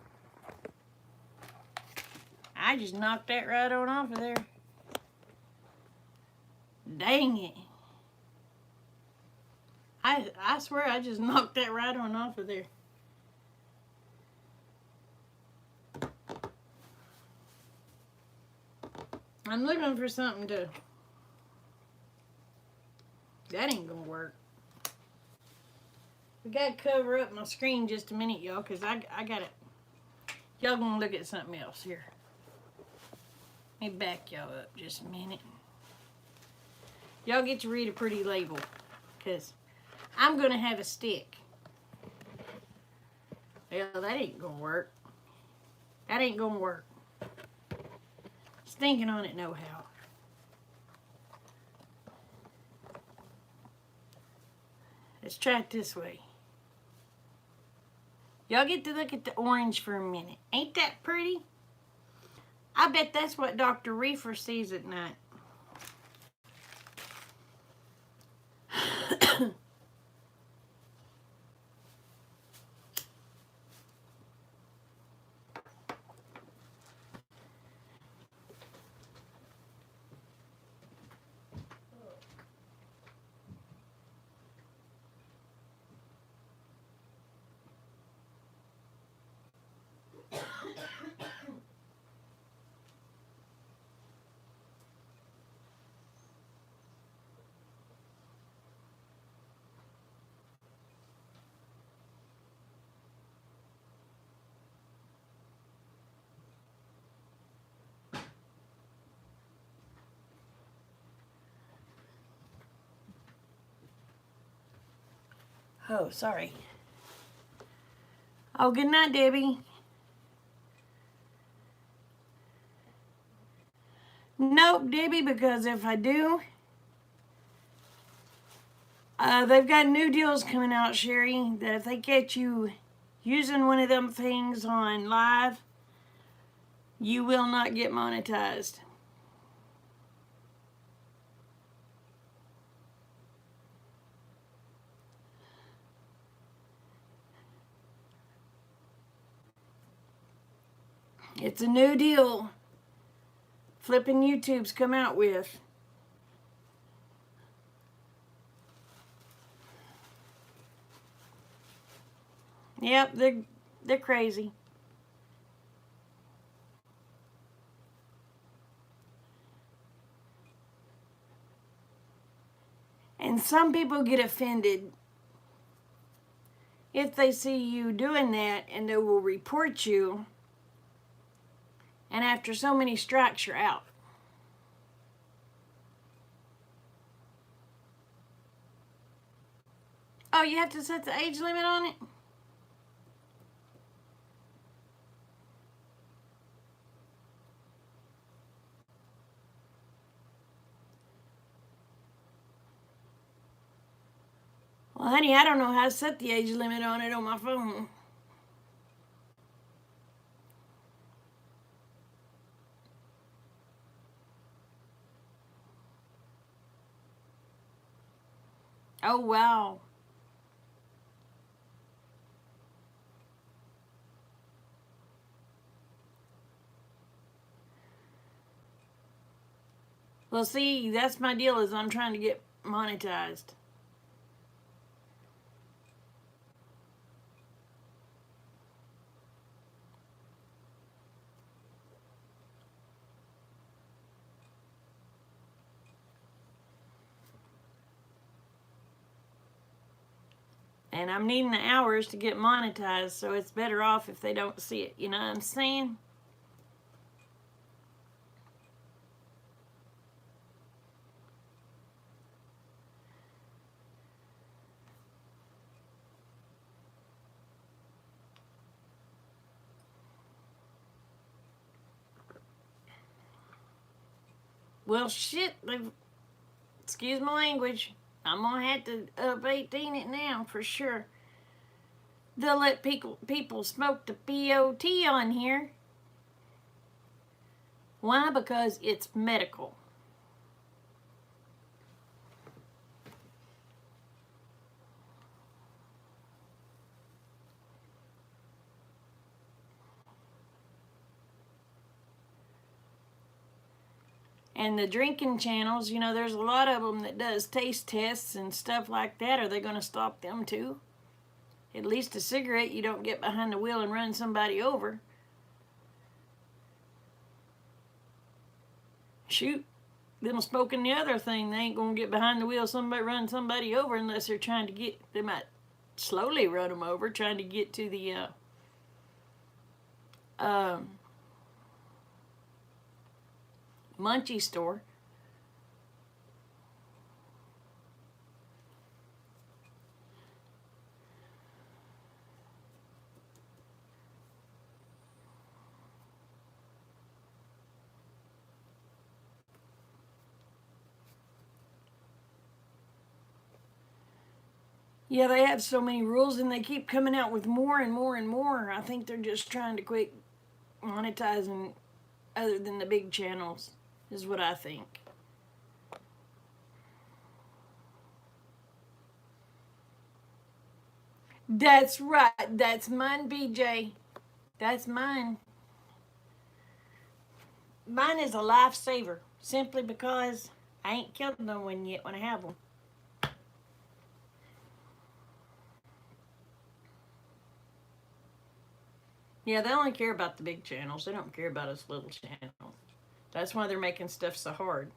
I just knocked that right on off of there. Dang it. I swear I just knocked that right on off of there. I'm looking for something to... That ain't gonna work. We gotta cover up my screen just a minute, y'all, because I got it. Y'all gonna look at something else here. Let me back y'all up just a minute. Y'all get to read a pretty label, because I'm gonna have a stick. Well, that ain't gonna work. That ain't gonna work. Stinking on it no how. Let's try it this way. Y'all get to look at the orange for a minute. Ain't that pretty? I bet that's what Dr. Reefer sees at night. Oh, sorry. Oh, good night, Debbie. Nope, Debbie, because if I do, they've got new deals coming out, Sherry, that if they catch you using one of them things on live, you will not get monetized. It's a new deal Flipping YouTube's come out with. Yep, they're crazy. And some people get offended if they see you doing that, and they will report you. And after so many strikes, you're out. Oh, you have to set the age limit on it? Well, honey, I don't know how to set the age limit on it on my phone. Oh, wow. Well, see, that's my deal, is I'm trying to get monetized. And I'm needing the hours to get monetized, so it's better off if they don't see it. You know what I'm saying? Well, shit, excuse my language. I'm going to have to up 18 it now for sure. They'll let people smoke the POT on here. Why? Because it's medical. And the drinking channels, you know, there's a lot of them that does taste tests and stuff like that. Are they going to stop them too? At least a cigarette, you don't get behind the wheel and run somebody over. Shoot, them smoking the other thing, they ain't going to get behind the wheel, somebody run somebody over unless they're trying to get, they might slowly run them over, trying to get to the munchie store. Yeah, they have so many rules and they keep coming out with more and more and more. I think they're just trying to quit monetizing other than the big channels, is what I think. That's right. That's mine, BJ. That's mine. Mine is a lifesaver simply because I ain't killed no one yet when I have one. Yeah, they only care about the big channels. They don't care about us little channels. That's why they're making stuff so hard.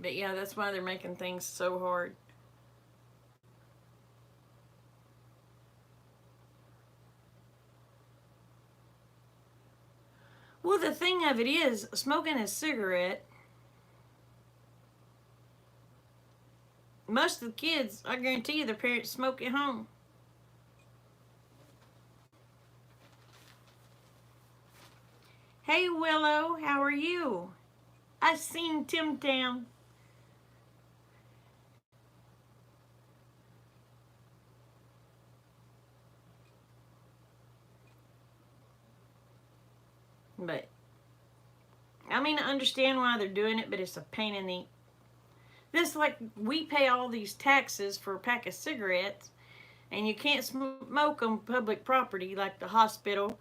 But yeah, that's why they're making things so hard. Well, the thing of it is, smoking a cigarette, most of the kids, I guarantee you, their parents smoke at home. Hey, Willow, how are you? I seen Tim Tam. But, I mean, I understand why they're doing it, but it's a pain in the... This, like, we pay all these taxes for a pack of cigarettes, and you can't smoke on public property like the hospital,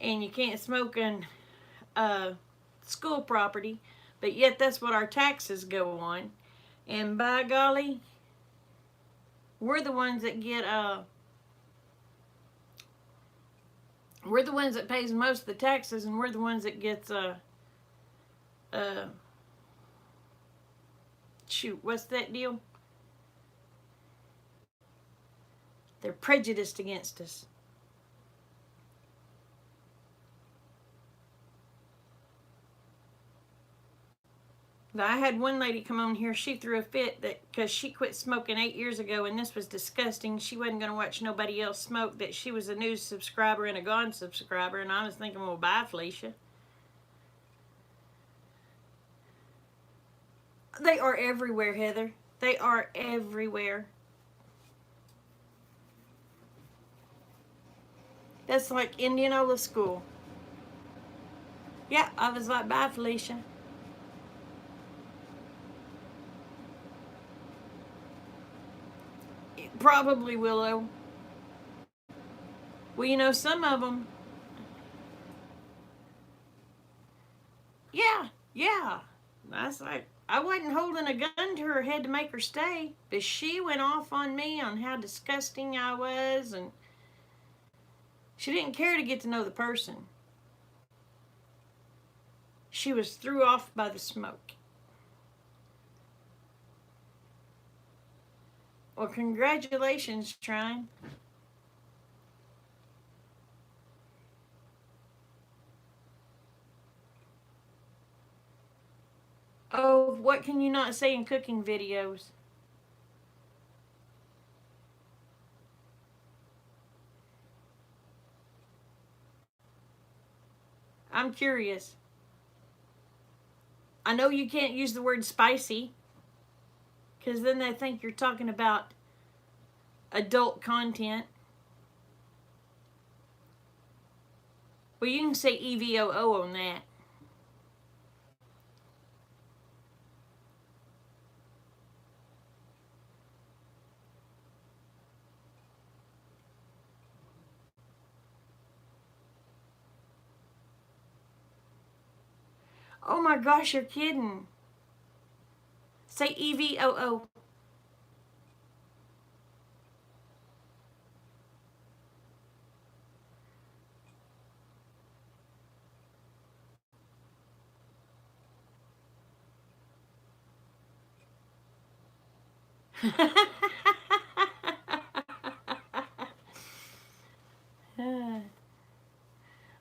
and you can't smoke on school property, but yet that's what our taxes go on. And by golly, we're the ones that get we're the ones that pays most of the taxes, and we're the ones that gets shoot, what's that deal? They're prejudiced against us. I had one lady come on here, she threw a fit that because she quit smoking 8 years ago and this was disgusting. She wasn't going to watch nobody else smoke, that she was a new subscriber and a gone subscriber. And I was thinking, well, bye, Felicia. They are everywhere, Heather. They are everywhere. That's like Indianola School. Yeah, I was like, bye, Felicia. Probably Willow. Well, you know, some of them. Yeah. That's like, I wasn't holding a gun to her head to make her stay, but she went off on me on how disgusting I was, and she didn't care to get to know the person. She was threw off by the smoke. Well, congratulations, Trine. Oh, what can you not say in cooking videos? I'm curious. I know you can't use the word spicy, because then they think you're talking about adult content. Well, you can say EVOO on that. Oh my gosh, you're kidding. Say EVOO.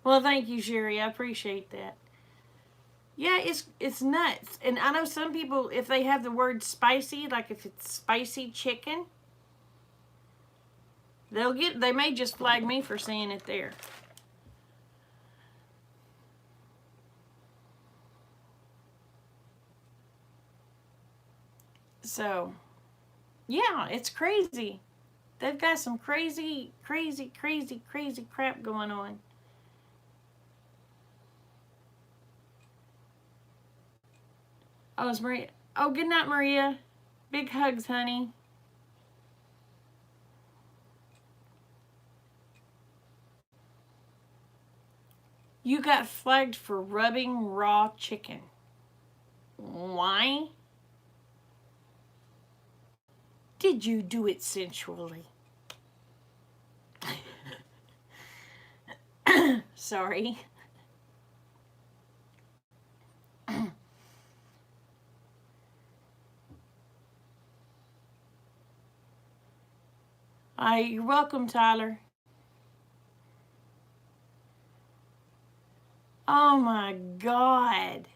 Well, thank you, Sherry. I appreciate that. Yeah, it's nuts. And I know some people, if they have the word spicy, like if it's spicy chicken, They may just flag me for saying it there. So, yeah, it's crazy. They've got some crazy, crazy, crazy, crazy crap going on. Oh, it's Maria. Oh, good night, Maria. Big hugs, honey. You got flagged for rubbing raw chicken. Why? Did you do it sensually? Sorry. You're welcome, Tyler. Oh my God.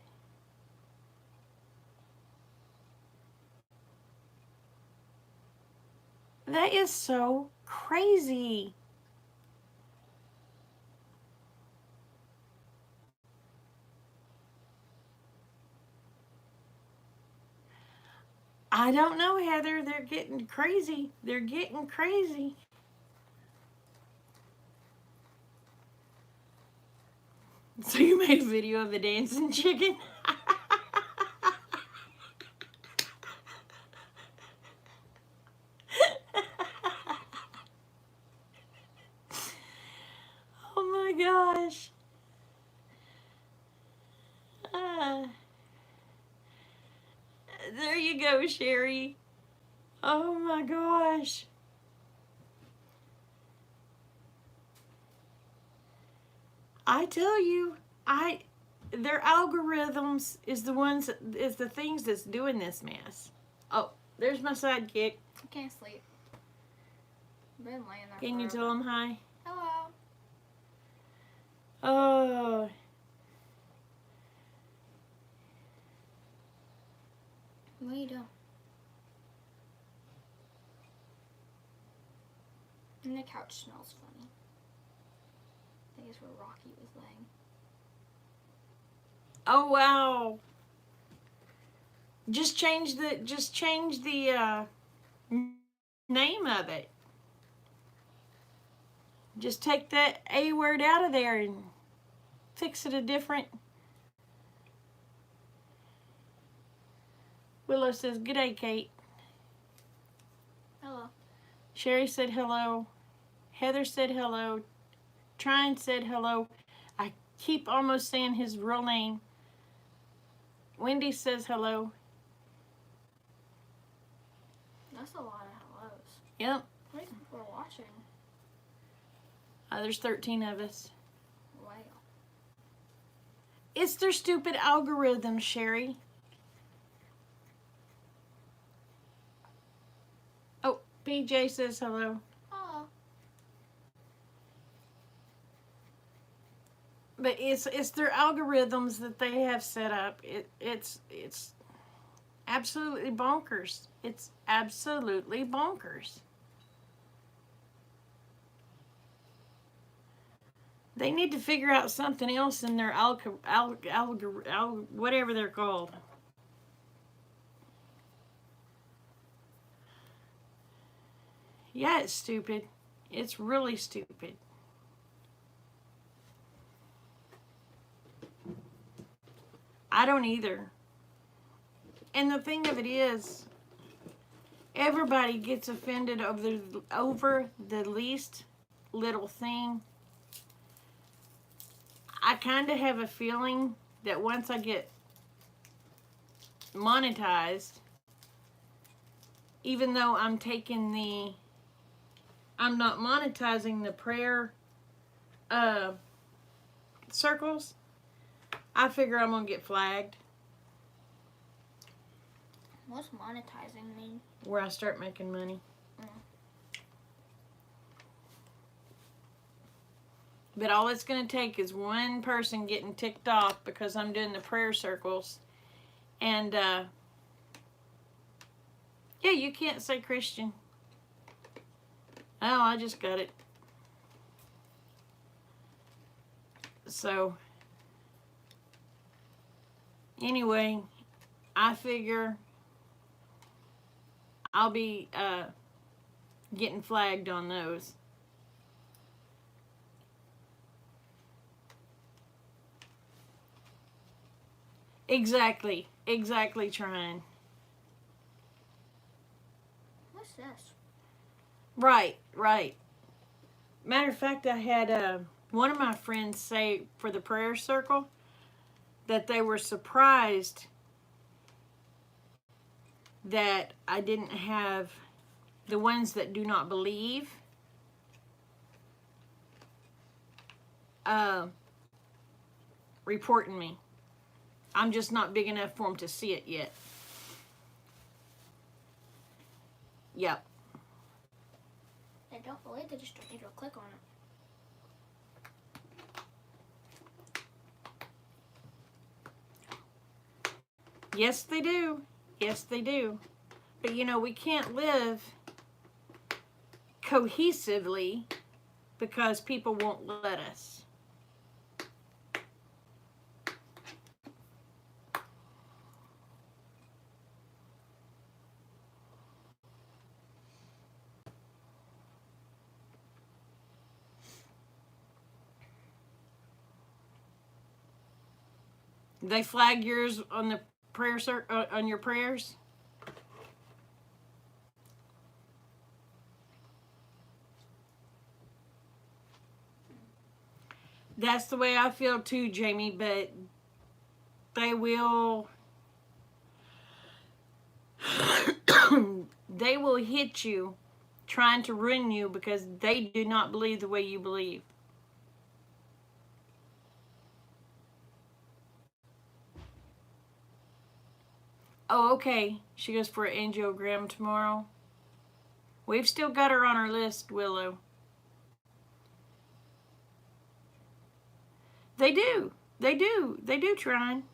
That is so crazy. I don't know, Heather. They're getting crazy. They're getting crazy. So you made a video of the dancing chicken? Oh my gosh. There you go, Sherry. Oh my gosh. I tell you, their algorithms is the things that's doing this mess. Oh, there's my sidekick. I can't sleep. I've been laying there. Can you tell them hi? Hello. Oh. What are you doing? And the couch smells funny. I think it's where Rocky was laying. Oh wow. Just change the name of it. Just take that A word out of there and fix it a different. Willow says, "Good day, Kate." Hello. Sherry said hello. Heather said hello. Trine said hello. I keep almost saying his real name. Wendy says hello. That's a lot of hellos. Yep. How many people are watching? There's 13 of us. Wow. It's their stupid algorithm, Sherry. Oh, PJ says hello. Hello. But it's their algorithms that they have set up. It's absolutely bonkers. It's absolutely bonkers. They need to figure out something else in their whatever they're called. Yeah, it's stupid. It's really stupid. I don't either. And the thing of it is, everybody gets offended over the least little thing. I kind of have a feeling that once I get monetized, even though I'm not monetizing the prayer circles, I figure I'm gonna get flagged. What's monetizing mean? Where I start making money. But all it's going to take is one person getting ticked off because I'm doing the prayer circles. And, yeah, you can't say Christian. Oh, I just got it. So, anyway, I figure I'll be getting flagged on those. Exactly, trying. What's this? Right. Matter of fact, I had one of my friends say for the prayer circle that they were surprised that I didn't have the ones that do not believe reporting me. I'm just not big enough for them to see it yet. Yep. They don't believe, they just don't need to click on it. Yes, they do. Yes, they do. But you know, we can't live cohesively because people won't let us. They flag yours on the prayer on your prayers? That's the way I feel too, Jamie, but they will they will hit you trying to ruin you because they do not believe the way you believe. Oh, okay. She goes for an angiogram tomorrow. We've still got her on our list, Willow. They do. They do. They do, Trine.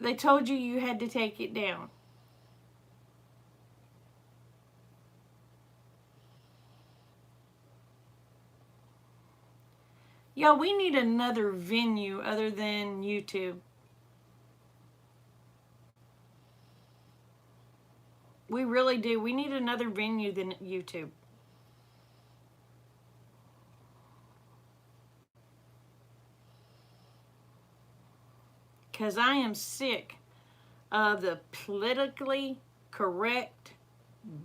They told you had to take it down. Yeah, we need another venue other than YouTube. We really do. We need another venue than YouTube. Because I am sick of the politically correct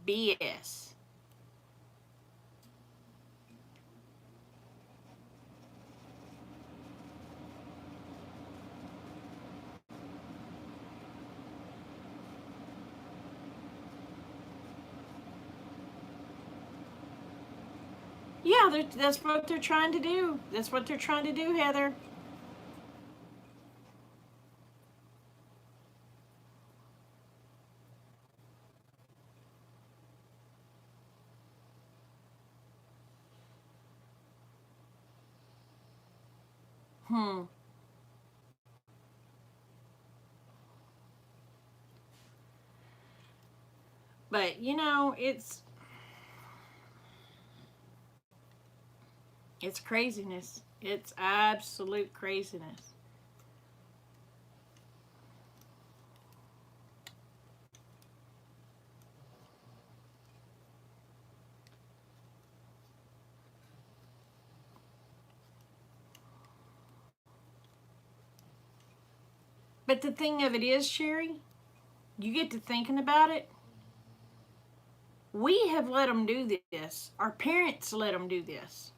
BS. Yeah, that's what they're trying to do. That's what they're trying to do, Heather. But, you know, it's craziness. It's absolute craziness. But the thing of it is, Sherry, you get to thinking about it. We have let them do this. Our parents let them do this.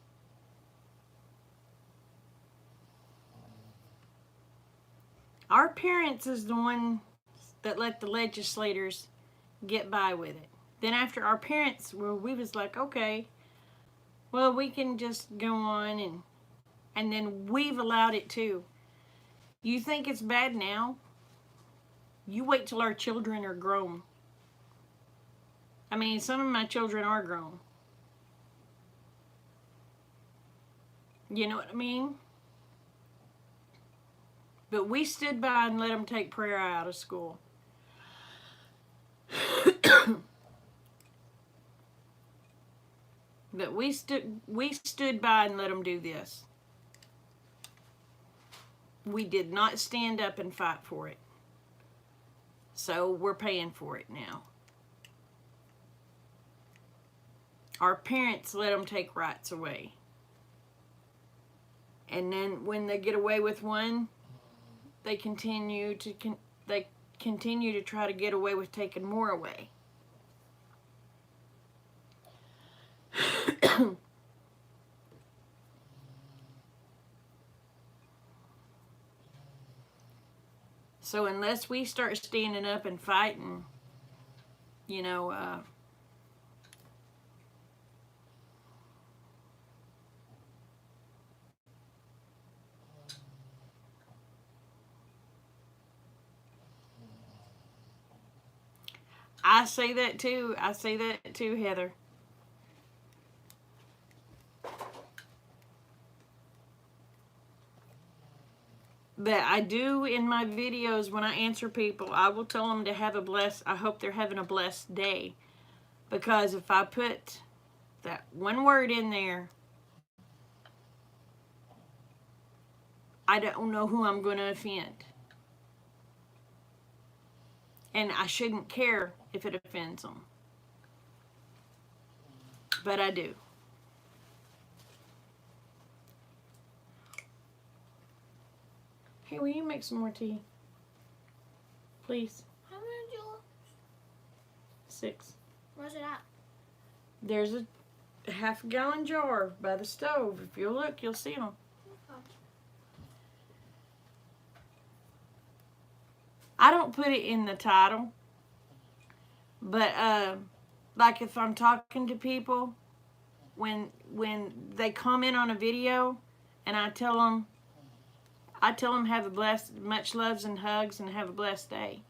Our parents is the one that let the legislators get by with it. Then after our parents, well, we was like, okay, well, we can just go on, and then we've allowed it too. You think it's bad now? You wait till our children are grown. I mean, some of my children are grown. You know what I mean? But we stood by and let them take prayer out of school. But we stood by and let them do this. We did not stand up and fight for it. So we're paying for it now. Our parents let them take rights away. And then when they get away with one, they continue to try to get away with taking more away. So unless we start standing up and fighting, you know, I say that too. I say that too, Heather. But I do in my videos when I answer people, I will tell them to have a blessed, I hope they're having a blessed day. Because if I put that one word in there, I don't know who I'm going to offend. And I shouldn't care if it offends them. But I do. Hey, will you make some more tea? Please. How many do 6. Where's it at? There's a half-gallon jar by the stove. If you'll look, you'll see them. Okay. I don't put it in the title, but like if I'm talking to people, when they comment on a video, and I tell them have a blessed, much loves and hugs, and have a blessed day.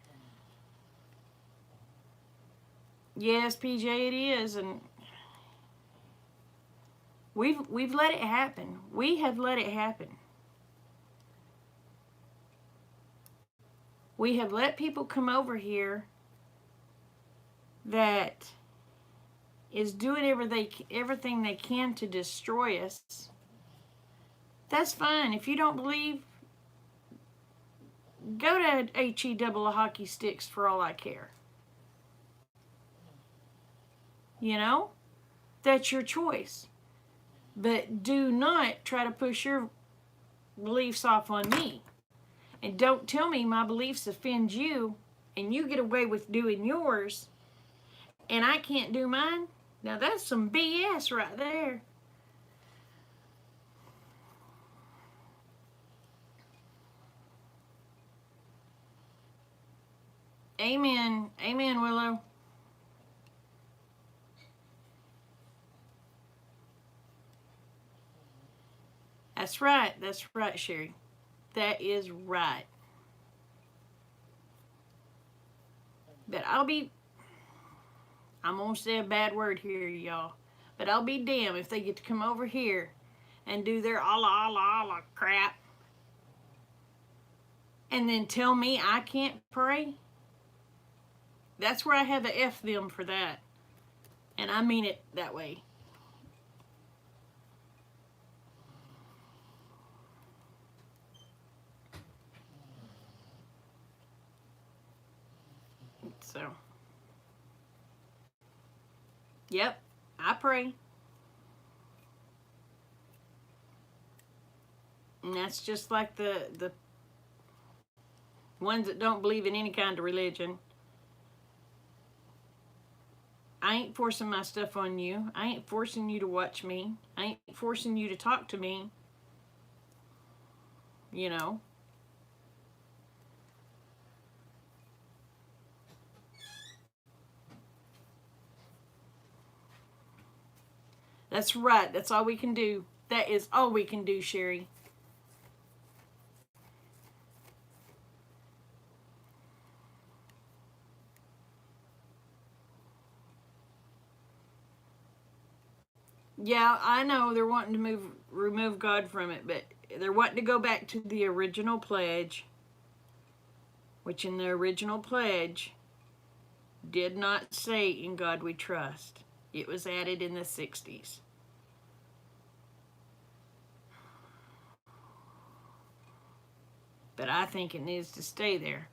Yes, PJ, it is, and we've let it happen. We have let it happen. We have let people come over here that is doing everything they can to destroy us. That's fine. If you don't believe, go to HE double a hockey sticks for all I care. You know? That's your choice. But do not try to push your beliefs off on me. And don't tell me my beliefs offend you and you get away with doing yours and I can't do mine. Now that's some BS right there. Amen. Amen, Willow. That's right. That's right, Sherry. That is right. But I'm going to say a bad word here, y'all. But I'll be damned if they get to come over here and do their Allah, Allah, Allah crap. And then tell me I can't pray. That's where I have to F them for that. And I mean it that way. So, yep, I pray. And that's just like the ones that don't believe in any kind of religion. I ain't forcing my stuff on you. I ain't forcing you to watch me. I ain't forcing you to talk to me. You know. That's right. That's all we can do. That is all we can do, Sherry. Yeah, I know they're wanting to remove God from it, but they're wanting to go back to the original pledge, which in the original pledge, did not say "In God We Trust." It was added in the 60s. But I think it needs to stay there.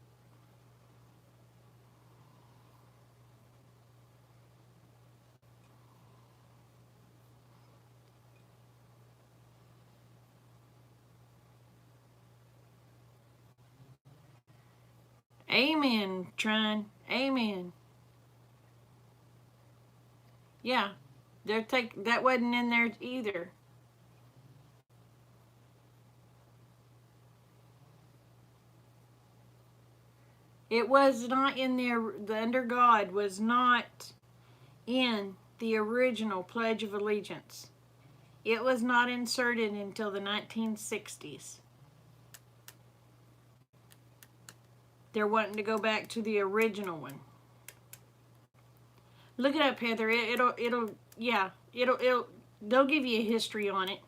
Amen, Trine. Amen. Yeah, that wasn't in there either. It was not in there. The under God was not in the original Pledge of Allegiance. It was not inserted until the 1960s. They're wanting to go back to the original one. Look it up, Heather. They'll give you a history on it.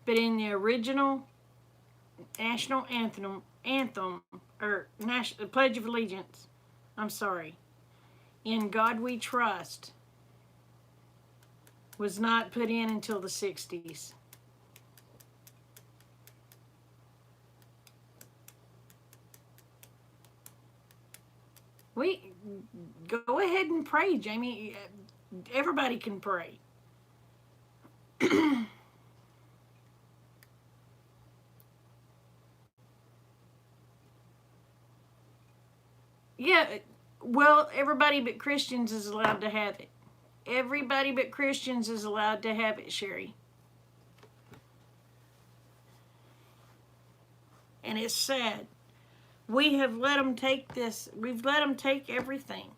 But in the original national anthem or Pledge of Allegiance, I'm sorry, "In God We Trust" was not put in until the 60s. We go ahead and pray, Jamie. Everybody can pray. Yeah, well, everybody but Christians is allowed to have it. Everybody but Christians is allowed to have it, Sherry. And it's sad. We have let them take this. We've let them take everything.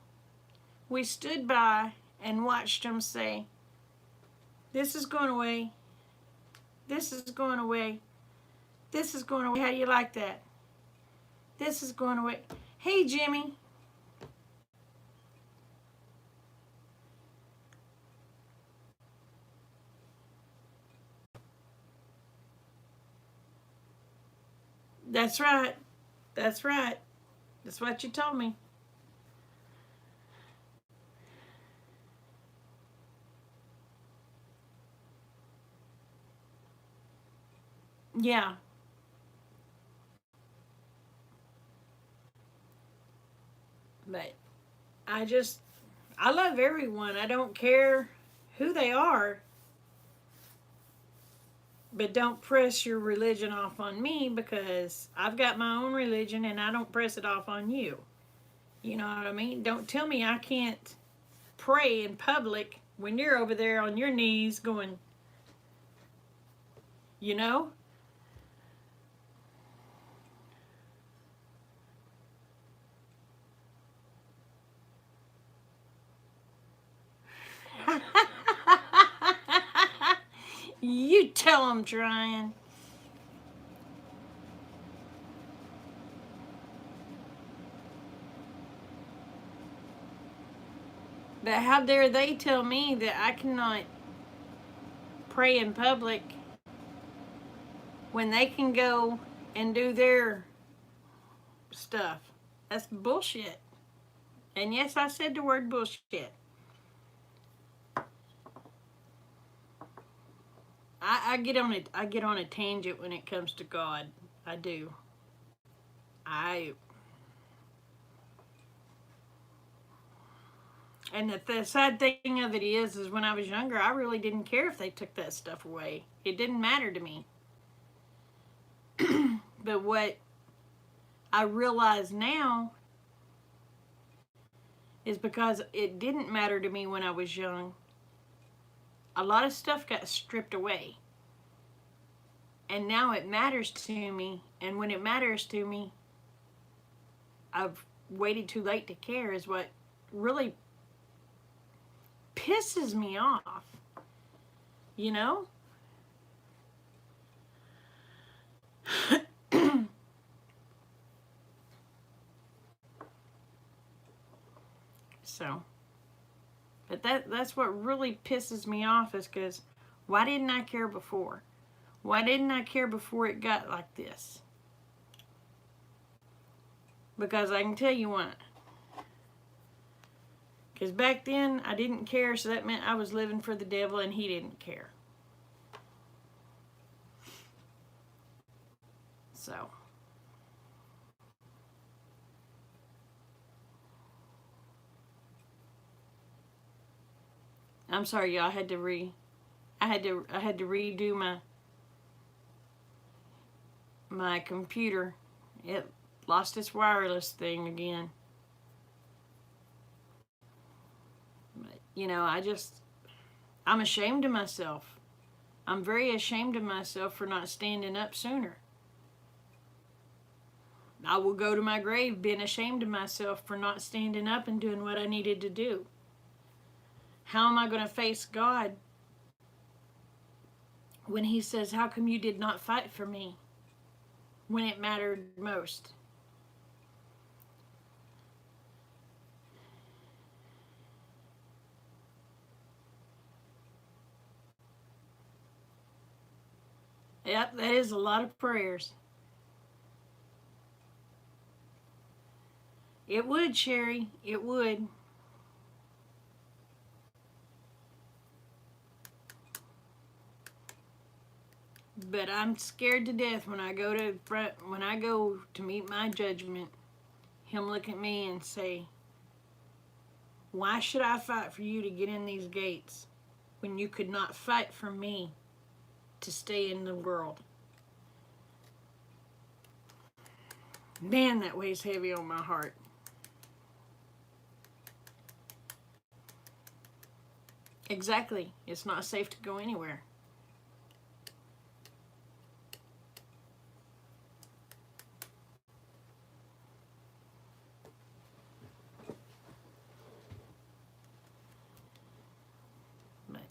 We stood by and watched them say, "This is going away. This is going away. This is going away. How do you like that? This is going away." Hey, Jimmy. That's right. That's right. That's what you told me. Yeah. But I love everyone. I don't care who they are. But don't press your religion off on me, because I've got my own religion and I don't press it off on you. You know what I mean? Don't tell me I can't pray in public when you're over there on your knees going, you know? You tell them, Tryon. But how dare they tell me that I cannot pray in public when they can go and do their stuff? That's bullshit. And yes, I said the word bullshit. I get on a tangent when it comes to God. I do. And the sad thing of it is when I was younger, I really didn't care if they took that stuff away. It didn't matter to me. But what I realize now is because it didn't matter to me when I was young, a lot of stuff got stripped away. And now it matters to me. And when it matters to me, I've waited too late to care, is what really pisses me off. You know? So, but that's what really pisses me off, is because why didn't I care before? Why didn't I care before it got like this? Because I can tell you what. Because back then, I didn't care, so that meant I was living for the devil and he didn't care. So. I'm sorry, y'all. I had to redo my computer. It lost its wireless thing again. But, you know, I'm ashamed of myself. I'm very ashamed of myself for not standing up sooner. I will go to my grave being ashamed of myself for not standing up and doing what I needed to do. How am I going to face God when he says, how come you did not fight for me when it mattered most? Yep, that is a lot of prayers. It would, Sherry. It would. But I'm scared to death when I go to meet my judgment, him look at me and say, why should I fight for you to get in these gates when you could not fight for me to stay in the world? Man, that weighs heavy on my heart. Exactly. It's not safe to go anywhere. But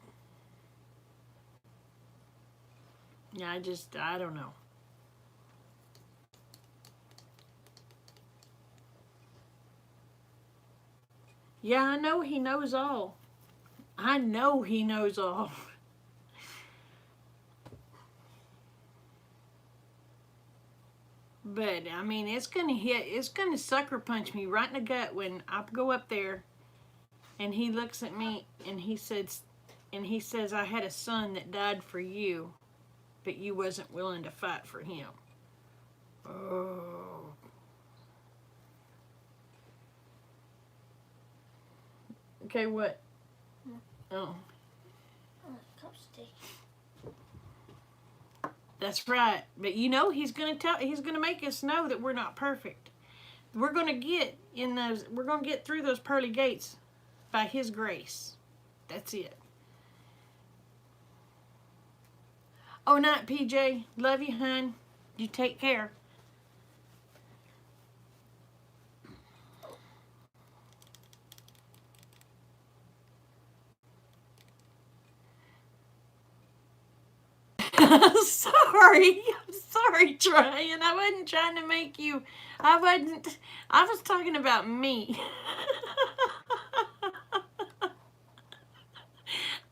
yeah, I don't know. Yeah, I know he knows all. I know he knows all. But, I mean, it's going to sucker punch me right in the gut when I go up there and he looks at me and he says, I had a son that died for you, but you wasn't willing to fight for him. Oh. Okay, what? Oh. That's right. But you know he's gonna make us know that we're not perfect. We're gonna get through those pearly gates by his grace. That's it. Oh, night, PJ. Love you, hun. You take care. Sorry. I'm sorry, Tryon. I wasn't trying to make you. I was talking about me.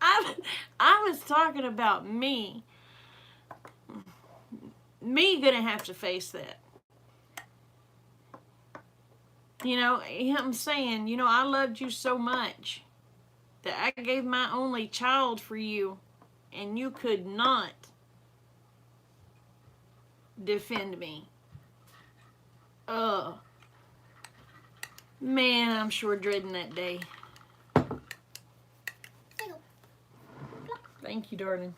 I was talking about me. Me gonna have to face that. You know, him saying, you know, I loved you so much that I gave my only child for you and you could not defend me. Man, I'm sure dreading that day. Thank you, darling.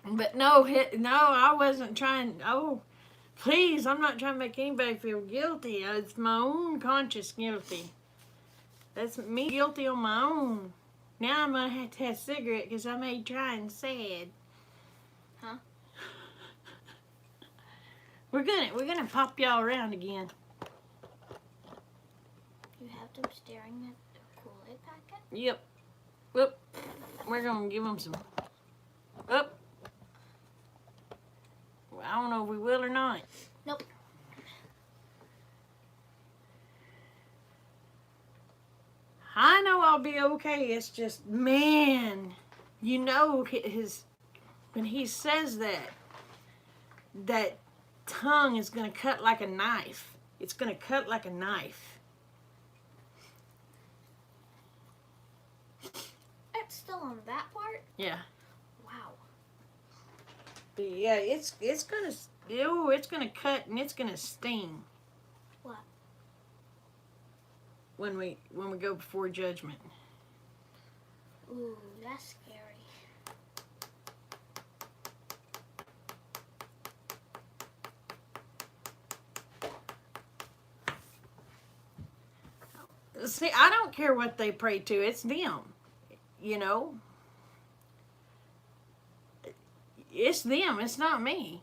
But no, I wasn't trying. Oh, please, I'm not trying to make anybody feel guilty. It's my own conscious guilty. That's me guilty on my own. Now I'm gonna have to have a cigarette because I made Tryon sad. Huh? We're gonna pop y'all around again. You have them staring at the Kool-Aid packet? Yep. Whoop. We're gonna give them some. Whoop. Well, I don't know if we will or not. Nope. I know I'll be okay. It's just, man, you know, when he says that tongue is gonna cut like a knife. It's going to cut like a knife. It's still on that part? Yeah. Wow. But yeah, it's going to, ew, it's going to cut and it's going to sting. What? When we go before judgment. Ooh, that's scary. See, I don't care what they pray to. It's them. You know? It's them. It's not me.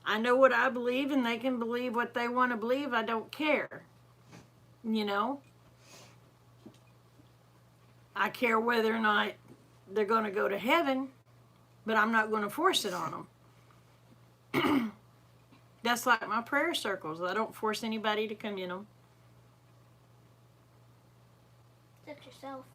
I know what I believe, and they can believe what they want to believe. I don't care. You know? I care whether or not they're going to go to heaven, but I'm not going to force it on them. That's like my prayer circles. I don't force anybody to come in them. Except yourself.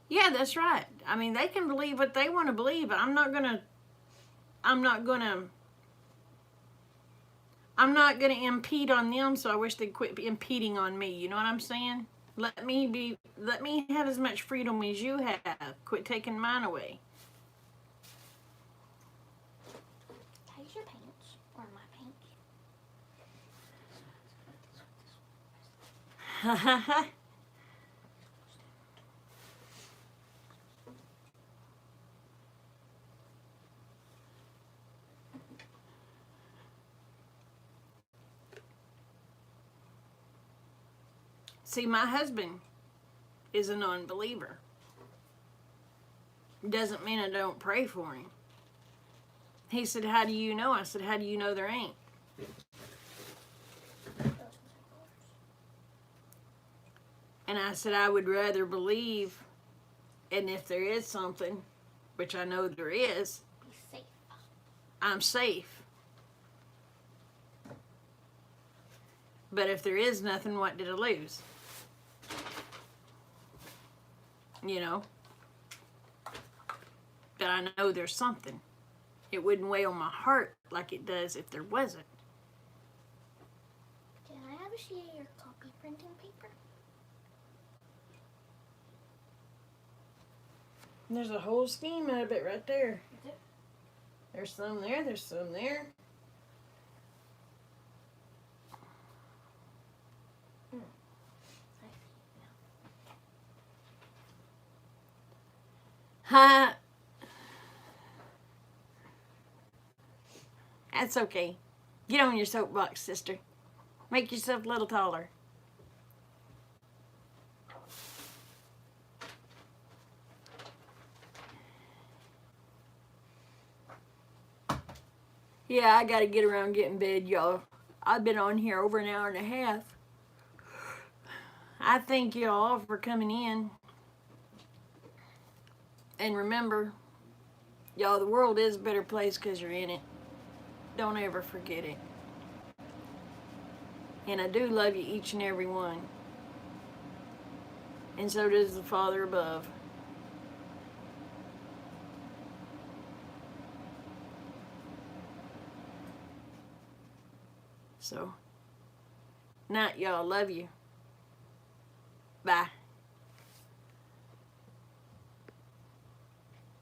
Yeah, that's right. I mean, they can believe what they want to believe, but I'm not gonna impede on them, so I wish they'd quit impeding on me. You know what I'm saying? Let me have as much freedom as you have. Quit taking mine away. How's your paints? Or my paints? See, my husband is a non-believer. Doesn't mean I don't pray for him. He said, "How do you know?" I said, "How do you know there ain't?" And I said, "I would rather believe, and if there is something, which I know there is, Be safe. I'm safe. But if there is nothing, what did I lose? You know? But I know there's something. It wouldn't weigh on my heart like it does if there wasn't." Can I have a sheet of your copy printing paper? There's a whole scheme out of it right there. Is it? There's some there, there's some there. Ha! That's okay. Get on your soapbox, sister. Make yourself a little taller. Yeah, I gotta get around getting bed, y'all. I've been on here over an hour and a half. I thank y'all for coming in. And remember, y'all, the world is a better place because you're in it. Don't ever forget it. And I do love you, each and every one. And so does the Father above. So, night, y'all. Love you. Bye.